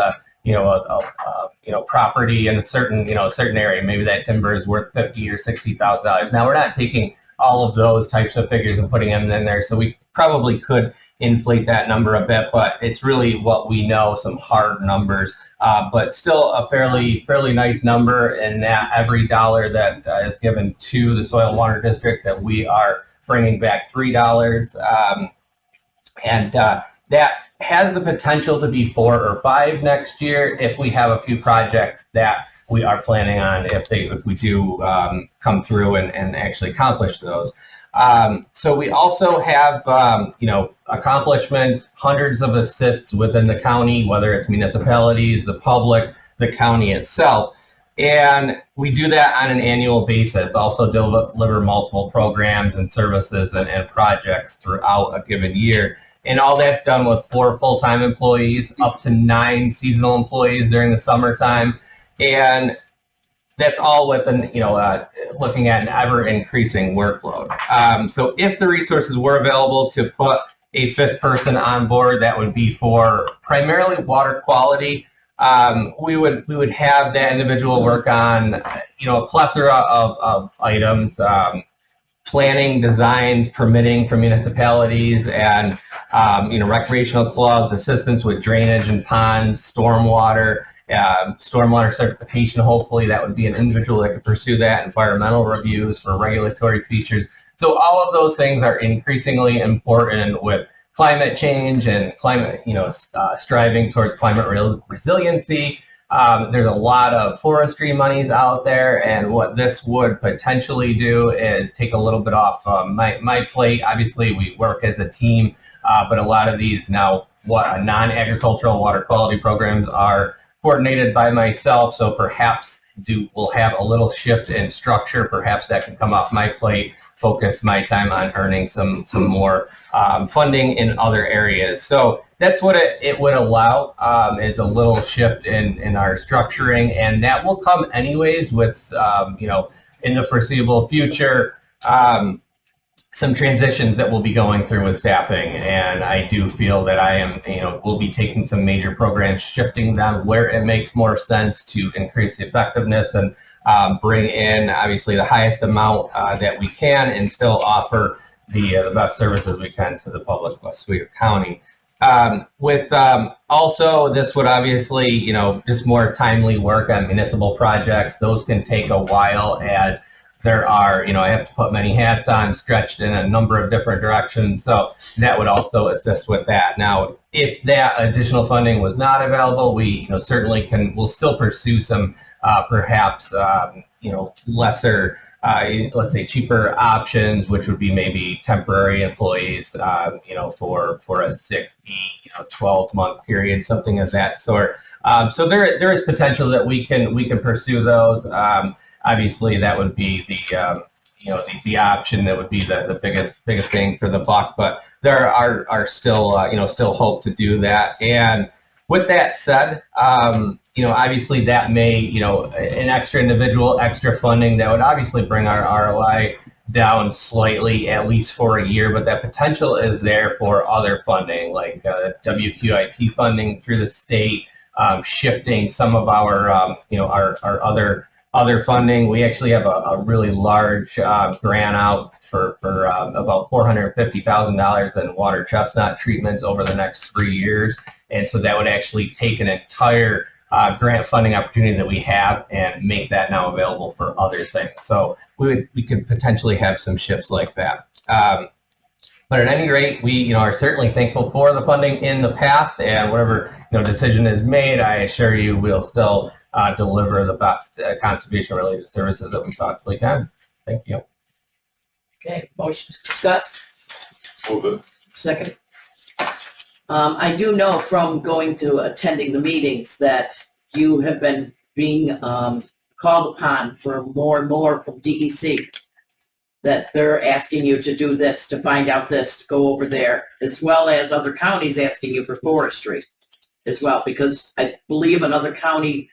property in a certain area. Maybe that timber is worth $50,000 or $60,000. Now we're not taking all of those types of figures and putting them in there, so we probably could inflate that number a bit, but it's really what we know, some hard numbers, but still a fairly nice number, in that every dollar that is given to the Soil and Water District, that we are bringing back $3, and that has the potential to be 4 or 5 next year if we have a few projects that we are planning on, if we do come through and actually accomplish those. So we also have, accomplishments, hundreds of assists within the county, whether it's municipalities, the public, the county itself. And we do that on an annual basis, also deliver multiple programs and services and projects throughout a given year. And all that's done with 4 full-time employees, up to 9 seasonal employees during the summertime. And that's all with looking at an ever-increasing workload. So if the resources were available to put a 5th person on board, that would be for primarily water quality. We would have that individual work on a plethora of items, planning, designs, permitting for municipalities, and recreational clubs, assistance with drainage and ponds, stormwater certification. Hopefully that would be an individual that could pursue that, environmental reviews for regulatory features. So all of those things are increasingly important with climate change and climate, striving towards climate resiliency. There's a lot of forestry monies out there, and what this would potentially do is take a little bit off my plate. Obviously, we work as a team, but a lot of these now non-agricultural water quality programs are coordinated by myself, so perhaps we'll have a little shift in structure. Perhaps that can come off my plate. focus my time on earning some more funding in other areas. So that's what it would allow, is a little shift in our structuring, and that will come anyways with, in the foreseeable future, some transitions that we'll be going through with staffing. And I do feel that I am, we'll be taking some major programs, shifting them where it makes more sense to increase the effectiveness and bring in obviously the highest amount that we can and still offer the best services we can to the public of Oswego County. Also, this would obviously, just more timely work on municipal projects. Those can take a while, as there are, I have to put many hats on, stretched in a number of different directions. So that would also assist with that. Now, if that additional funding was not available, we, certainly we'll still pursue some, perhaps, lesser, let's say cheaper options, which would be maybe temporary employees, for a 6, 8, 12-month period, something of that sort. So there is potential that we can pursue those. Obviously, that would be the option that would be the biggest thing for the buck. But there are still still hope to do that. And with that said, obviously that may an extra individual, extra funding that would obviously bring our ROI down slightly, at least for a year. But that potential is there for other funding, like WQIP funding through the state, shifting some of our our other funding. We actually have a really large grant out for about $450,000 in water chestnut treatments over the next 3 years. And so that would actually take an entire grant funding opportunity that we have and make that now available for other things. So we could potentially have some shifts like that. But at any rate, we are certainly thankful for the funding in the past, and whatever decision is made, I assure you we'll still deliver the best conservation-related services that we possibly can. Thank you. Okay, motion to discuss. Move it. Second. I do know from going to attending the meetings that you have been being called upon for more and more from DEC, that they're asking you to do this, to find out this, to go over there, as well as other counties asking you for forestry as well, because I believe another county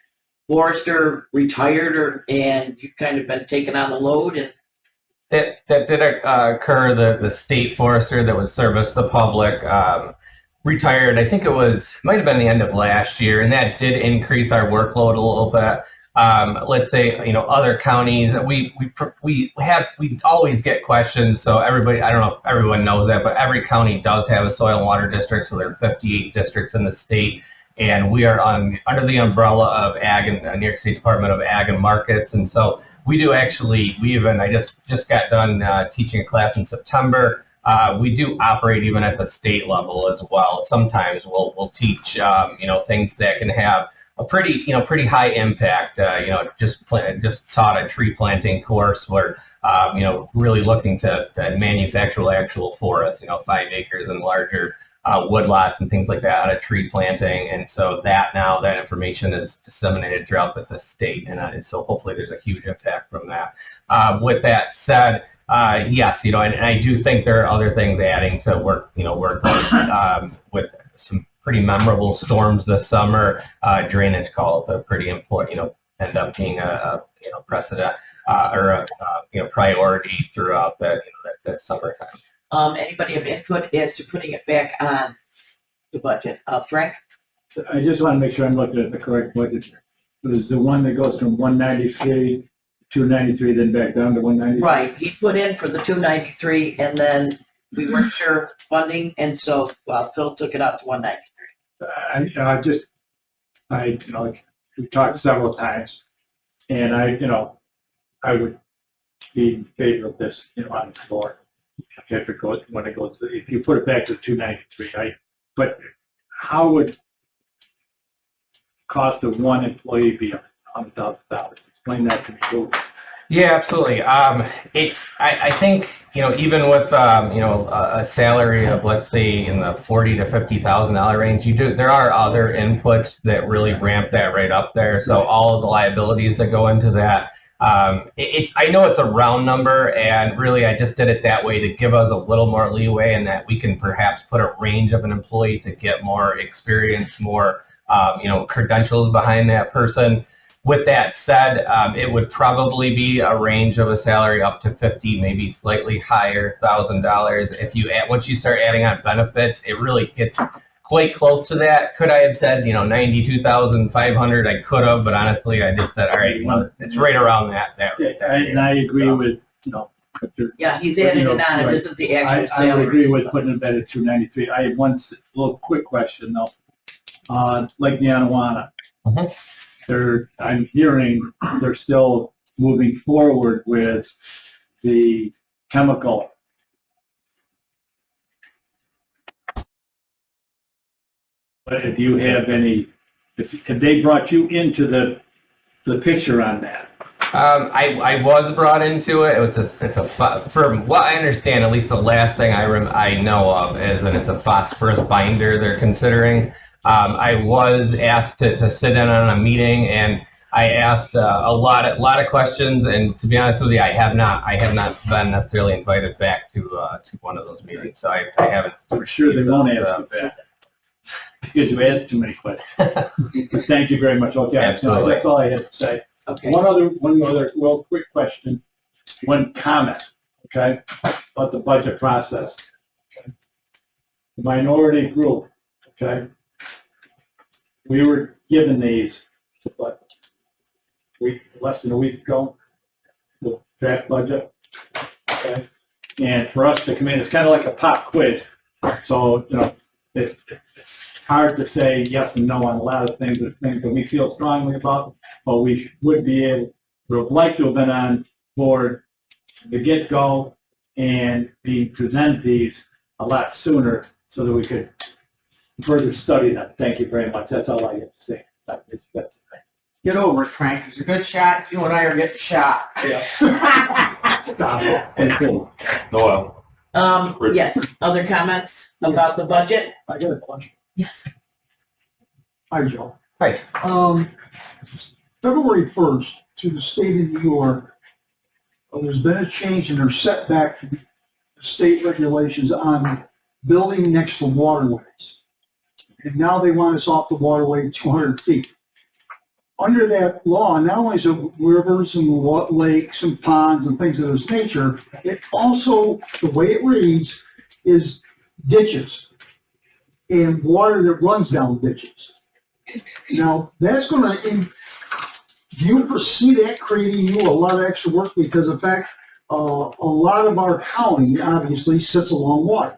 forester retired, and you've kind of been taking on the load. And that did occur. The state forester that would service the public retired. I think might have been the end of last year, and that did increase our workload a little bit. Let's say other counties, we always get questions. So everybody, I don't know if everyone knows that, but every county does have a soil and water district. So there are 58 districts in the state. And we are under the umbrella of Ag and New York State Department of Ag and Markets. And so we do actually, I just got done teaching a class in September. We do operate even at the state level as well. Sometimes we'll teach, things that can have a pretty high impact. Just taught a tree planting course where, really looking to manufacture actual forests, 5 acres and larger. Woodlots and things like that out of tree planting, and so that information is disseminated throughout the state, and so hopefully there's a huge impact from that. With that said, yes, and I do think there are other things adding to work with some pretty memorable storms this summer. Drainage calls are pretty important, end up being a precedent or a priority throughout that summertime. Anybody have input as to putting it back on the budget? Frank? I just want to make sure I'm looking at the correct budget. It was the one that goes from 193 to 293, then back down to 193? Right, he put in for the 293, and then we weren't sure funding, and so Phil took it out to 193. We talked several times, and I would be in favor of this, on the floor. If you put it back to 293, but how would cost of one employee be $100,000? Explain that to me. Yeah, absolutely. I think even with a salary of, let's say, in the $40,000 to $50,000 range, there are other inputs that really ramp that right up there. So all of the liabilities that go into that, I know it's a round number, and really I just did it that way to give us a little more leeway, and that we can perhaps put a range of an employee to get more experience, more credentials behind that person. With that said, it would probably be a range of a salary up to 50, maybe slightly higher, $1,000. If you add, once you start adding on benefits, it really hits quite close to that. Could I have said, 92,500? I could have, but honestly, I just said, all right, well, it's right around that. And I agree with, Yeah, he's added it on, it isn't the actual I would salary. agree with putting it at 293. I had one little quick question though. Like the Anawana, I'm hearing they're still moving forward with the chemical. But if you have any, if they brought you into the picture on that? I was brought into it. It's a from what I understand, at least the last thing I know of is that it's a phosphorus binder they're considering. I was asked to sit in on a meeting, and I asked a lot of questions. And to be honest with you, I have not been necessarily invited back to one of those meetings. So I haven't. I'm sure they won't ask you back because you asked too many questions. But thank you very much. Okay, Absolutely. that's all I had to say. Okay. One other real quick question, one comment, okay, about the budget process. Okay. The minority group, okay, we were given these, less than a week ago, the draft budget, okay, and for us to come in, it's kind of like a pop quiz, so, it's hard to say yes and no on a lot of things. There's things that we feel strongly about, but we would like to have been on board from the get-go and present these a lot sooner so that we could further study them. Thank you very much. That's all I have to say. Get over it, Frank. It's a good shot. You and I are getting shot. Stop it. Thank you. Noel. Yes, other comments about the budget? I got a question. Yes. Hi, Joe. Hi. February 1st, through the state of New York, there's been a change in their setback to the state regulations on building next to waterways. And now they want us off the waterway 200 feet. Under that law, not only is it rivers and lakes and ponds and things of this nature, it also, the way it reads, is ditches and water that runs down ditches. Now, that's going to, do you foresee that creating you a lot of extra work? Because in fact, a lot of our county obviously sits along water.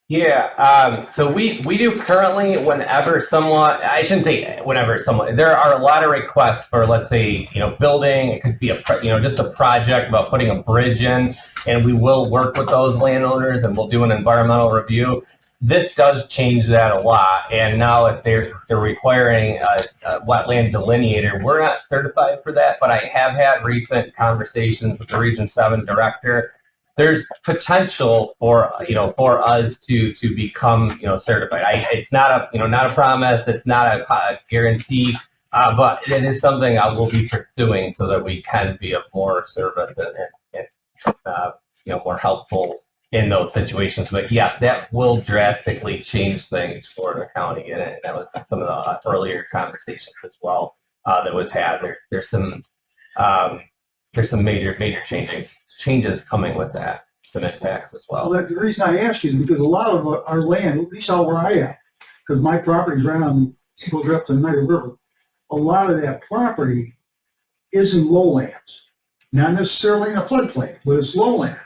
Yeah, so we do currently whenever someone, I shouldn't say whenever someone, there are a lot of requests for, let's say, building, it could be just a project about putting a bridge in, and we will work with those landowners and we'll do an environmental review. This does change that a lot, and now if they're requiring a wetland delineator, we're not certified for that, but I have had recent conversations with the Region 7 director. There's potential for us to become certified. It's not a promise. It's not a guarantee, but it is something I will be pursuing so that we can be of more service and more helpful in those situations. But yeah, that will drastically change things for the county, and that was some of the earlier conversations as well that was had. There's some major changes coming with that, some impacts as well. Well, the reason I asked you is because a lot of our land, at least out where I am, because my property's right on, goes up to the Niagara River, a lot of that property is in lowlands. Not necessarily in a floodplain, but it's lowlands.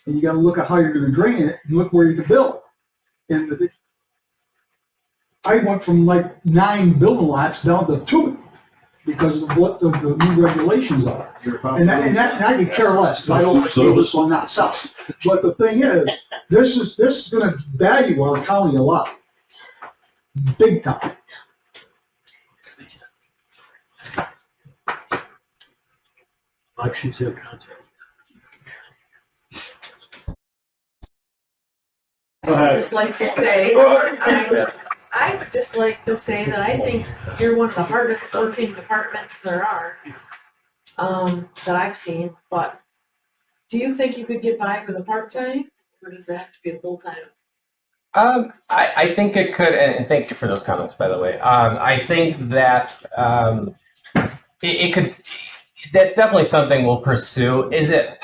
And you got to look at how you're going to drain it and look where you can build. And I went from like 9 building lots down to 2 because of what the new regulations are. And I could care less, because I don't like this one, not south. But the thing is, this is going to value our county a lot. Big time. Elections have contact. Go I'd ahead. just like to say, I would just like to say that I think you're one of the hardest working departments there are. that I've seen, but do you think you could get by with a part-time, or does it have to be a full-time? I think it could, and thank you for those comments, by the way. I think that it could, that's definitely something we'll pursue. Is it,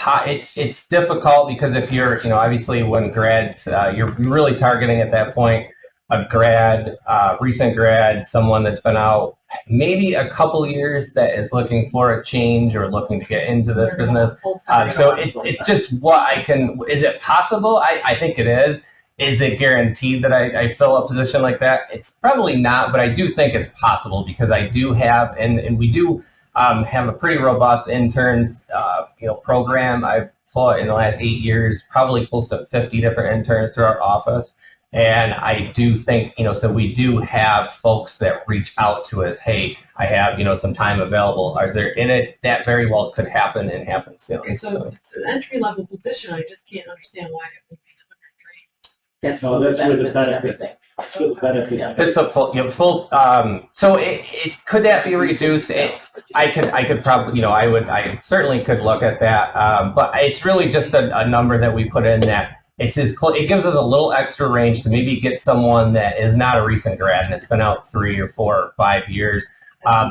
it's difficult because if you're, obviously when grads, you're really targeting at that point a grad, recent grad, someone that's been out maybe a couple years that is looking for a change or looking to get into this business. So it's just what I can, is it possible? I think it is. Is it guaranteed that I fill a position like that? It's probably not, but I do think it's possible because I do have, and we do have a pretty robust interns, program. I've taught in the last 8 years, probably close to 50 different interns through our office. And I do think, so we do have folks that reach out to us, hey, I have, some time available. Are there in it? That very well could happen and happen soon. Okay, so it's an entry-level position, I just can't understand why it would be That's No, for the that's where the benefits and benefit- everything. the benefit. Yeah. It's a full, so it could that be reduced? I could probably, I certainly could look at that, but it's really just a number that we put in that it gives us a little extra range to maybe get someone that is not a recent grad and it's been out 3 or 4 or 5 years.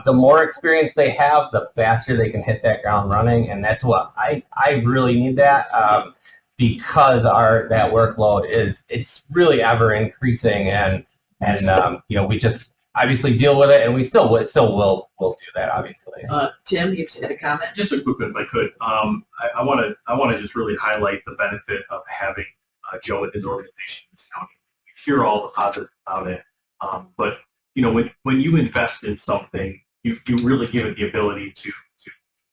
The more experience they have, the faster they can hit that ground running, and that's what I really need that. Because that workload it's really ever increasing, and we just obviously deal with it, and we still will do that, obviously. Tim, you had a comment? Just a quick one, if I could. I want to just really highlight the benefit of having Joe and his organization in this county. You hear all the positives about it, but when you invest in something, you really give it the ability to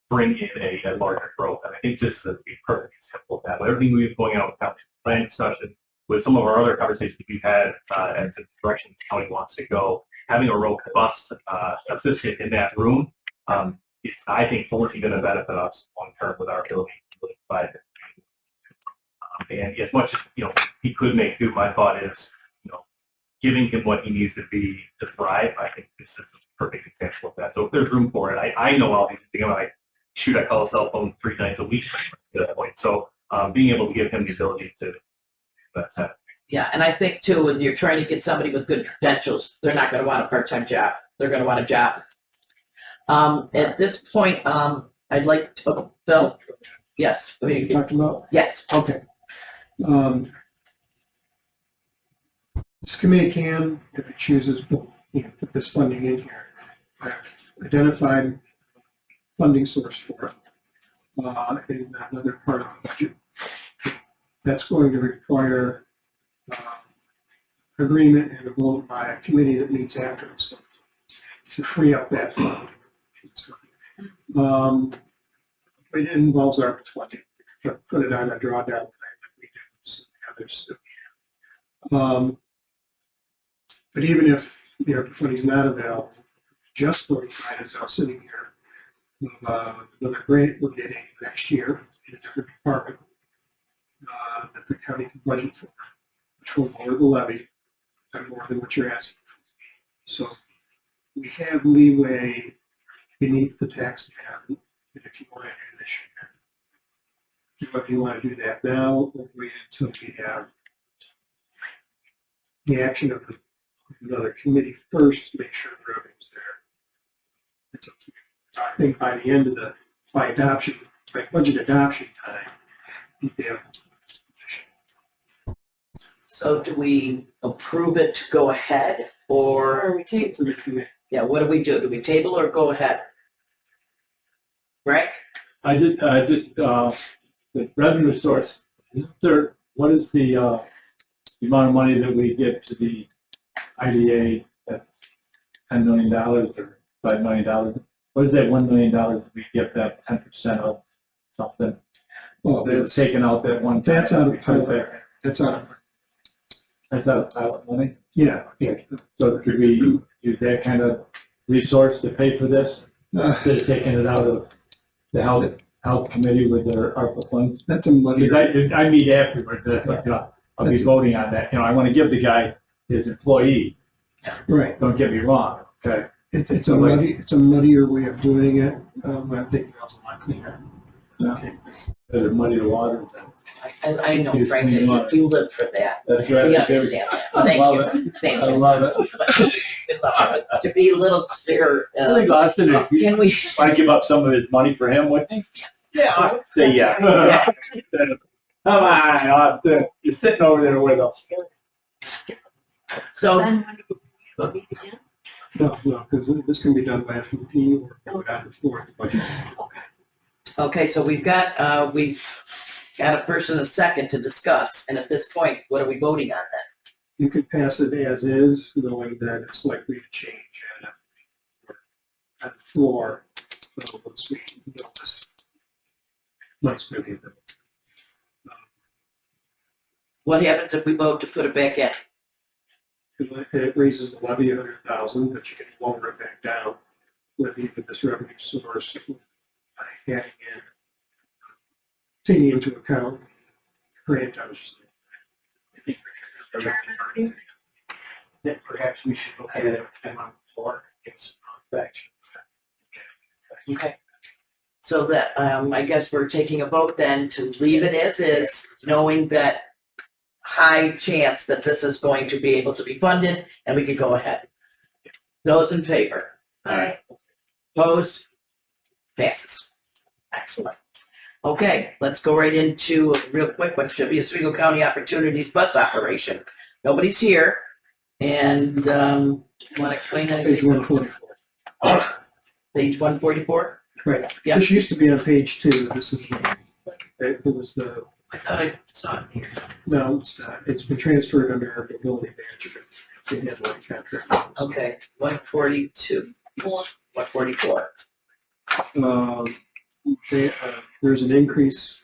bring in a larger growth. And I think this is a perfect example of that. With everything we've been going out with planning discussion, with some of our other conversations we've had as the direction the county wants to go, having a robust assistant in that room is, I think, only going to benefit us long term with our ability to really provide it. And as much as he could make do, my thought is giving him what he needs to thrive. I think this is a perfect example of that. So if there's room for it, I know I'll be thinking like, shoot, I call a cell phone 3 nights a week at that point. So being able to give him the ability to that's that. Yeah, and I think too, when you're trying to get somebody with good credentials, they're not going to want a part-time job. They're going to want a job. At this point, I'd like to, Phil? Yes. What are you talking about? Yes. Okay. This committee can, if it chooses, put this funding in here. I've identified funding source for it in another part of the budget. That's going to require agreement and a vote by a committee that meets after this to free up that fund. It involves our funding. Put it on a drawdown plan that we do. So the others do. But even if the funding is not available, just 45 is now sitting here. Another grant we're getting next year in a different department that the county can budget for, which will lower the levy by more than what you're asking. So we have leeway beneath the tax cap if you want to do this year. Whether you want to do that now or wait until we have the action of another committee first to make sure the revenue's there. It's up to you. So I think by the end of by budget adoption time, you have. So do we approve it to go ahead, or we take To the committee. yeah, what do we do? Do we table or go ahead? Greg? I just the revenue source, what is the amount of money that we give to the IDA? That's $10 million or $5 million. What is that $1 million we get that 10% of something? Well, They're that's taking out that one. out of pilot. That's out of, That's out of pilot money. yeah. So could we use that kind of resource to pay for this instead of taking it out of the health committee with their ARPA funds? That's a money. Because I meet afterwards, I'll be voting on that. I want to give the guy his employee. Right. Don't get me wrong, okay? It's a muddier way of doing it, but I think it's a lot cleaner. Better muddy the water. I know, Frank, that you live for that. That's We right. understand that. I Thank love you. Thank I you. love it. Good luck. To be a little clearer, I think Austin, if can we, I give up some of his money for him, wouldn't he? yeah, I would Say yeah. Yeah. Come on, Austin. You're sitting over there with us. So, No, because this can be done by FMP or go down the floor at the budget. okay, so we've got a first and a second to discuss, and at this point, what are we voting on then? You could pass it as is, knowing that it's likely to change at the floor. So once we know this, next maybe. What happens if we vote to put it back in? It raises the levy 100,000, but you can lower it back down with even this revenue source by adding in, taking into account grant dollars. That perhaps we should look at it and on the floor, it's non-faction. Okay. So that, I guess we're taking a vote then to leave it as is, knowing that high chance that this is going to be able to be funded, and we can go ahead. Those in favor? Aye. Opposed? Passes. Excellent. Okay, let's go right into a real quick one. Should be Oswego County Opportunities Bus Operation. Nobody's here, and, you want to explain Page anything? 144. Page 144? Right. Yeah. This used to be on page 2. This is it was the, I thought I saw it here. no, it's been transferred under our mobility management. It has one contract. Okay, 142. 144. There's an increase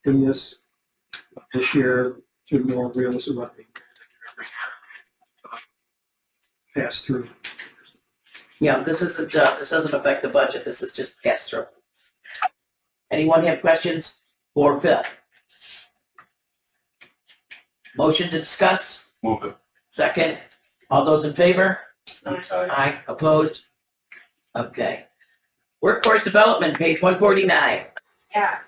in this year to more realistic levy. Pass through. Yeah, this isn't, this doesn't affect the budget, this is just pass through. Anyone have questions for Phil? Motion to discuss, Move it. second, all those in favor? Aye. Aye, opposed? Okay. Workforce Development, page 149. Yeah.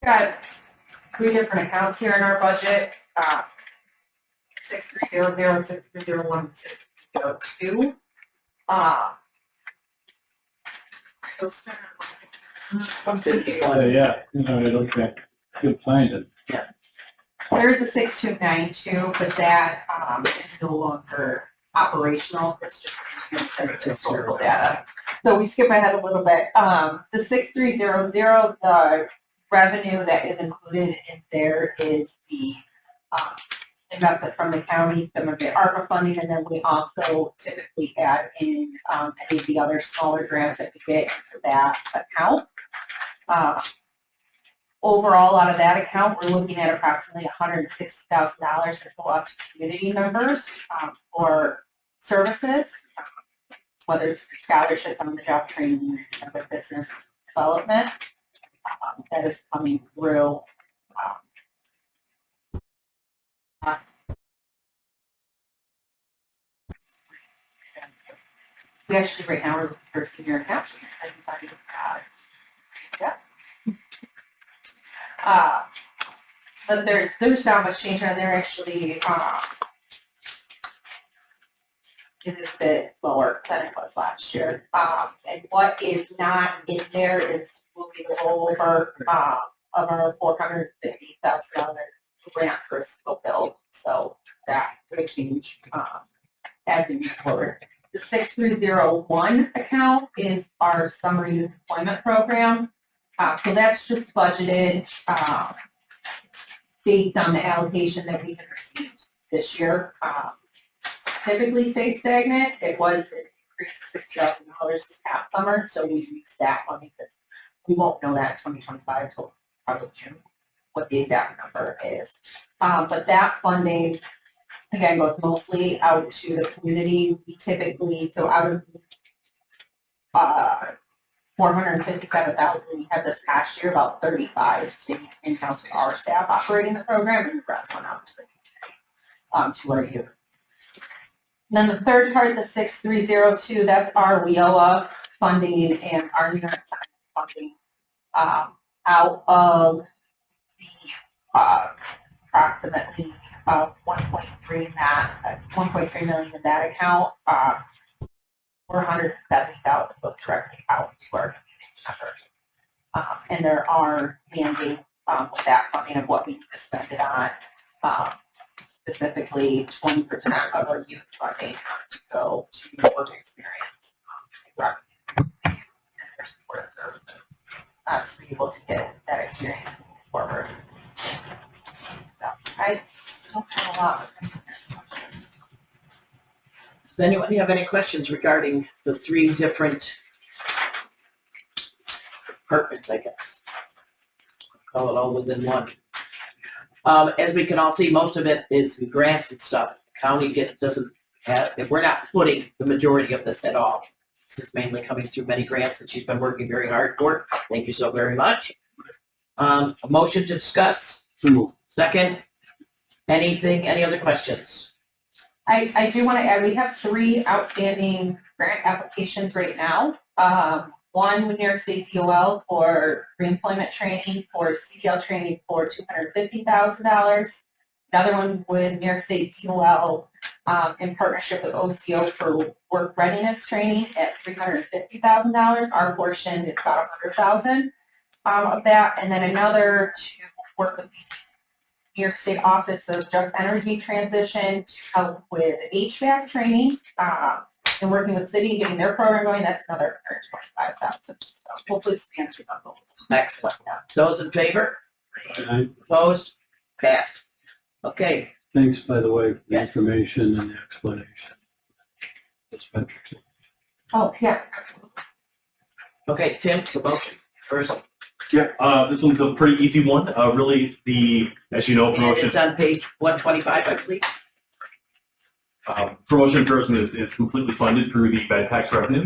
Got 3 different accounts here in our budget, 6300, 6301, 6302. Yeah, no, I don't think I could find it. There's a 6292, but that is no longer operational. It's just as historical data. So we skip ahead a little bit. The 6300, the revenue that is included in there is the investment from the county, some of the ARPA funding, and then we also typically add in any of the other smaller grants that we get into that account. Overall, out of that account, we're looking at approximately $160,000 to go out to community members for services, whether it's scholarships on the job training or business development that is coming through. We actually right now are for senior account. But there's not much change on there actually. It is a bit lower than it was last year. And what is not in there is will be the rollover of our $450,000 grant for school build. So that would change as we move forward. The 6301 account is our summer youth employment program. So that's just budgeted based on the allocation that we have received this year. Typically stays stagnant. It increased to $60,000 this past summer, so we used that money because we won't know that in 2025 until probably June, what the exact number is. But that funding, again, goes mostly out to the community. We typically, so out of $457,000 we had this past year, about 35 stayed in-house with our staff operating the program, and the rest went out to the community. to our youth. And then the third part, the 6302, that's our WIOA funding and our New York Times funding out of the approximately 1.3 million in that account. 470,000 goes directly out to our community members. And there are mandates with that funding of what we need to spend it on. Specifically, 20% of our youth funding has to go to work experience and their support services to be able to get that experience moving forward. So I don't have a lot. Does anyone have any questions regarding the three different departments, I guess? Call it all within one. As we can all see, most of it is grants and stuff. County doesn't have, if we're not putting the majority of this at all. This is mainly coming through many grants that she's been working very hard for. Thank you so very much. A motion to discuss? Second? Any other questions? I do want to add, we have 3 outstanding grant applications right now. One with New York State DOL for reemployment training, for CDL training for $250,000. Another one with New York State DOL in partnership with OCO for work readiness training at $350,000. Our portion is about $100,000 of that. And then another to work with the New York State Office of Just Energy Transition to help with HVAC training. And working with city, getting their program going, that's another $125,000. So hopefully this answers on those. Excellent. Those in favor? Opposed? Passed. Okay. Thanks, by the way, for the Yes. information and the explanation. It's been interesting. Oh, yeah. Okay, Tim, the motion first. Yeah, this one's a pretty easy one. Really, as you know, And promotion. it's on page 125, I believe. Promotion person is completely funded through the bed tax revenue.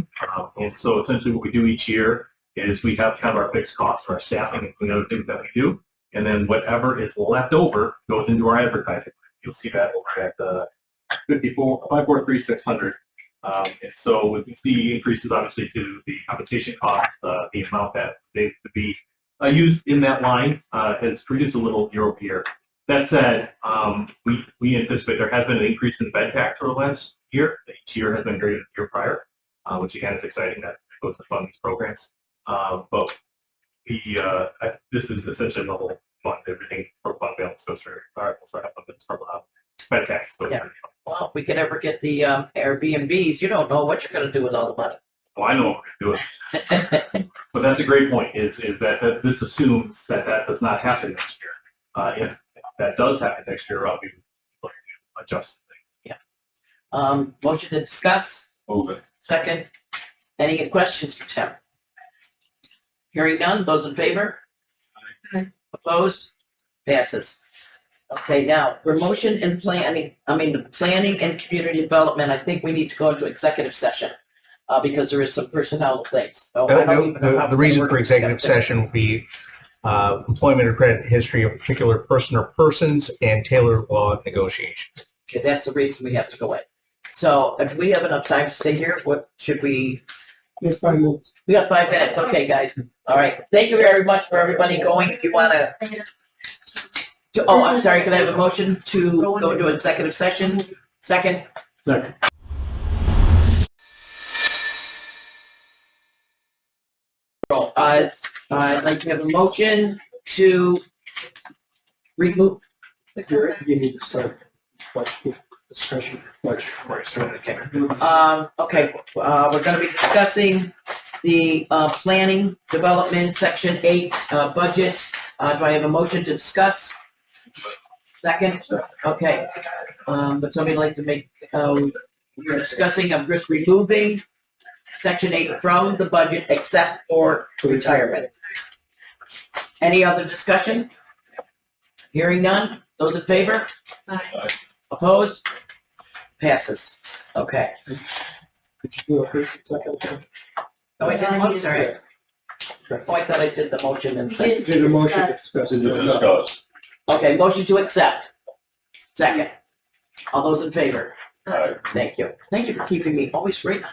And so essentially what we do each year is we have kind of our fixed costs, our staffing, and other things that we do. And then whatever is left over goes into our advertising. You'll see that over at 543,600. And so with the increases obviously to the compensation cost, the amount that they could be used in that line has reduced a little year over year. That said, we anticipate there has been an increase in bed tax over the last year. Each year has been greater than the year prior, which again is exciting that goes to fund these programs. But this is essentially a level fund. Everything for fund balance goes through bed tax goes Yeah. through. Well, if we could ever get the Airbnbs, you don't know what you're going to do with all the money. Well, I know what we're going to do. But that's a great point, is that this assumes that does not happen next year. If that does happen next year, I'll be looking to adjust things. Motion to discuss? Move it. Second. Any questions for Tim? Hearing none, those in favor? Opposed? Passes. Okay, now, promotion and planning, the planning and community development, I think we need to go into executive session, because there is some personnel things. So I don't even know how The we're reason gonna for work executive together. session would be employment or credit history of particular person or persons and tailored law negotiations. Okay, that's the reason we have to go in. So, do we have enough time to stay here? What should we? Yes, 5 minutes. We got 5 minutes. Okay, guys. All right. Thank you very much for everybody going. If you want to, oh, I'm sorry. Can I have a motion to go into executive session? Second. Second. I'd like to have a motion to remove. You need to start discussion. Okay, we're going to be discussing the planning development section 8 budget. Do I have a motion to discuss? Second? Okay. Would somebody like to make, we're discussing, I'm just removing section 8 from the budget except for retirement. Any other discussion? Hearing none? Those in favor? Opposed? Passes. Okay. Could you do a first and second? Oh, I didn't, I'm sorry. Oh, I thought I did the motion and second. Did a motion to discuss. Discuss. Okay, motion to accept. Second. All those in favor? Thank you. Thank you for keeping me always straight.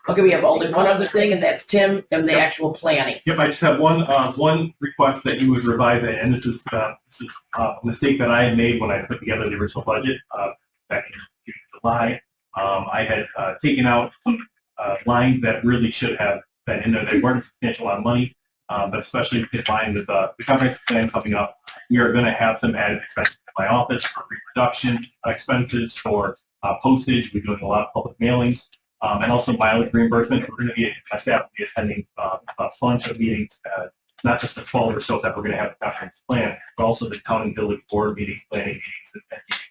Okay, we have only one other thing, and that's Tim and the actual planning. Yep, I just have one request that you would revise it, and this is a mistake that I had made when I put together the original budget back in July. I had taken out some lines that really should have been in there. They weren't a substantial amount of money, but especially in line with the comprehensive plan coming up, we are going to have some added expenses in my office for reproduction expenses, for postage. We're doing a lot of public mailings. And also mileage reimbursements. We're going to be, my staff will be attending a bunch of meetings, not just the 12 or so that we're going to have the comprehensive plan, but also the town and village board meetings, planning meetings, and meetings.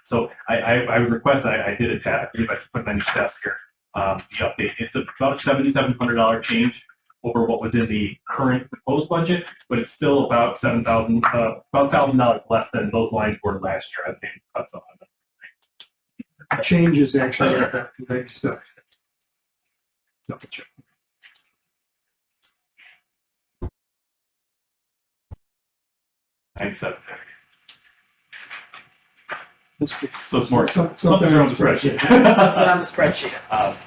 So I would request, I did it, I believe I should put it on your desk here, the update. It's about a $7,700 change over what was in the current proposed budget, but it's still about $1,000 less than those lines were last year. I think that's on them. The change is actually about the big stuff. Double check. So it's more something on the spreadsheet. On the spreadsheet.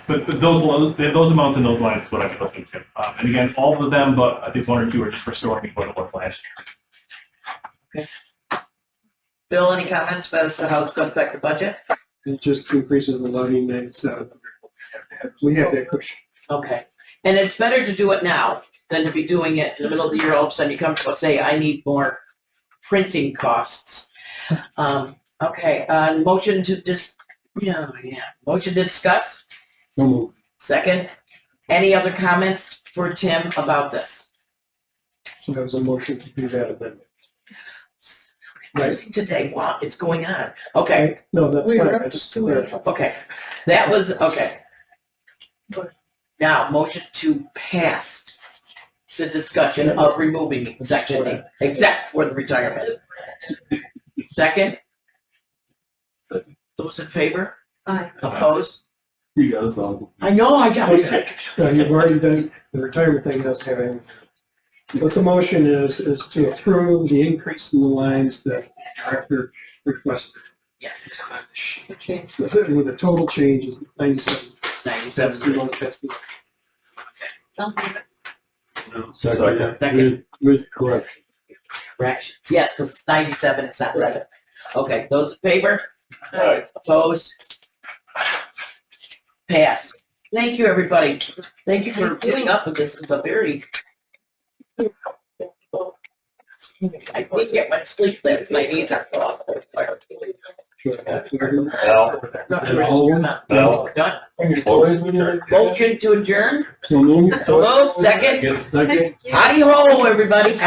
But those amounts in those lines is what I've been looking to. And again, all of them, but I think one or two are just restoring what it was last year. Okay. Bill, any comments about as to how it's going to affect the budget? It just increases the loading and so we have that cushion. Okay. And it's better to do it now than to be doing it in the middle of the year. All of a sudden you come to us say, I need more printing costs. Okay, motion to motion to discuss? Second. Any other comments for Tim about this? So that was a motion to do that amendment. Right. Today, wow, it's going on. Okay, No, that's fine. I just clarified. okay. That was, okay. Now, motion to pass the discussion of removing section 8, except for the retirement. Second? Those in favor? Aye. Opposed? You guys all. I know, I got it. You've already done, the retirement thing does have anything. What the motion is to approve the increase in the lines that the director requested. Yes. With the total change is 97. 97. That's the Second. With correction. Corrections. Yes, because it's 97, it's not 7. Okay, those in favor? Opposed? Passed. Thank you, everybody. Thank you for putting up with this. It's a very... I didn't get much sleep last night either. We're done. Motion to adjourn? Hello, second. Howdy ho, everybody.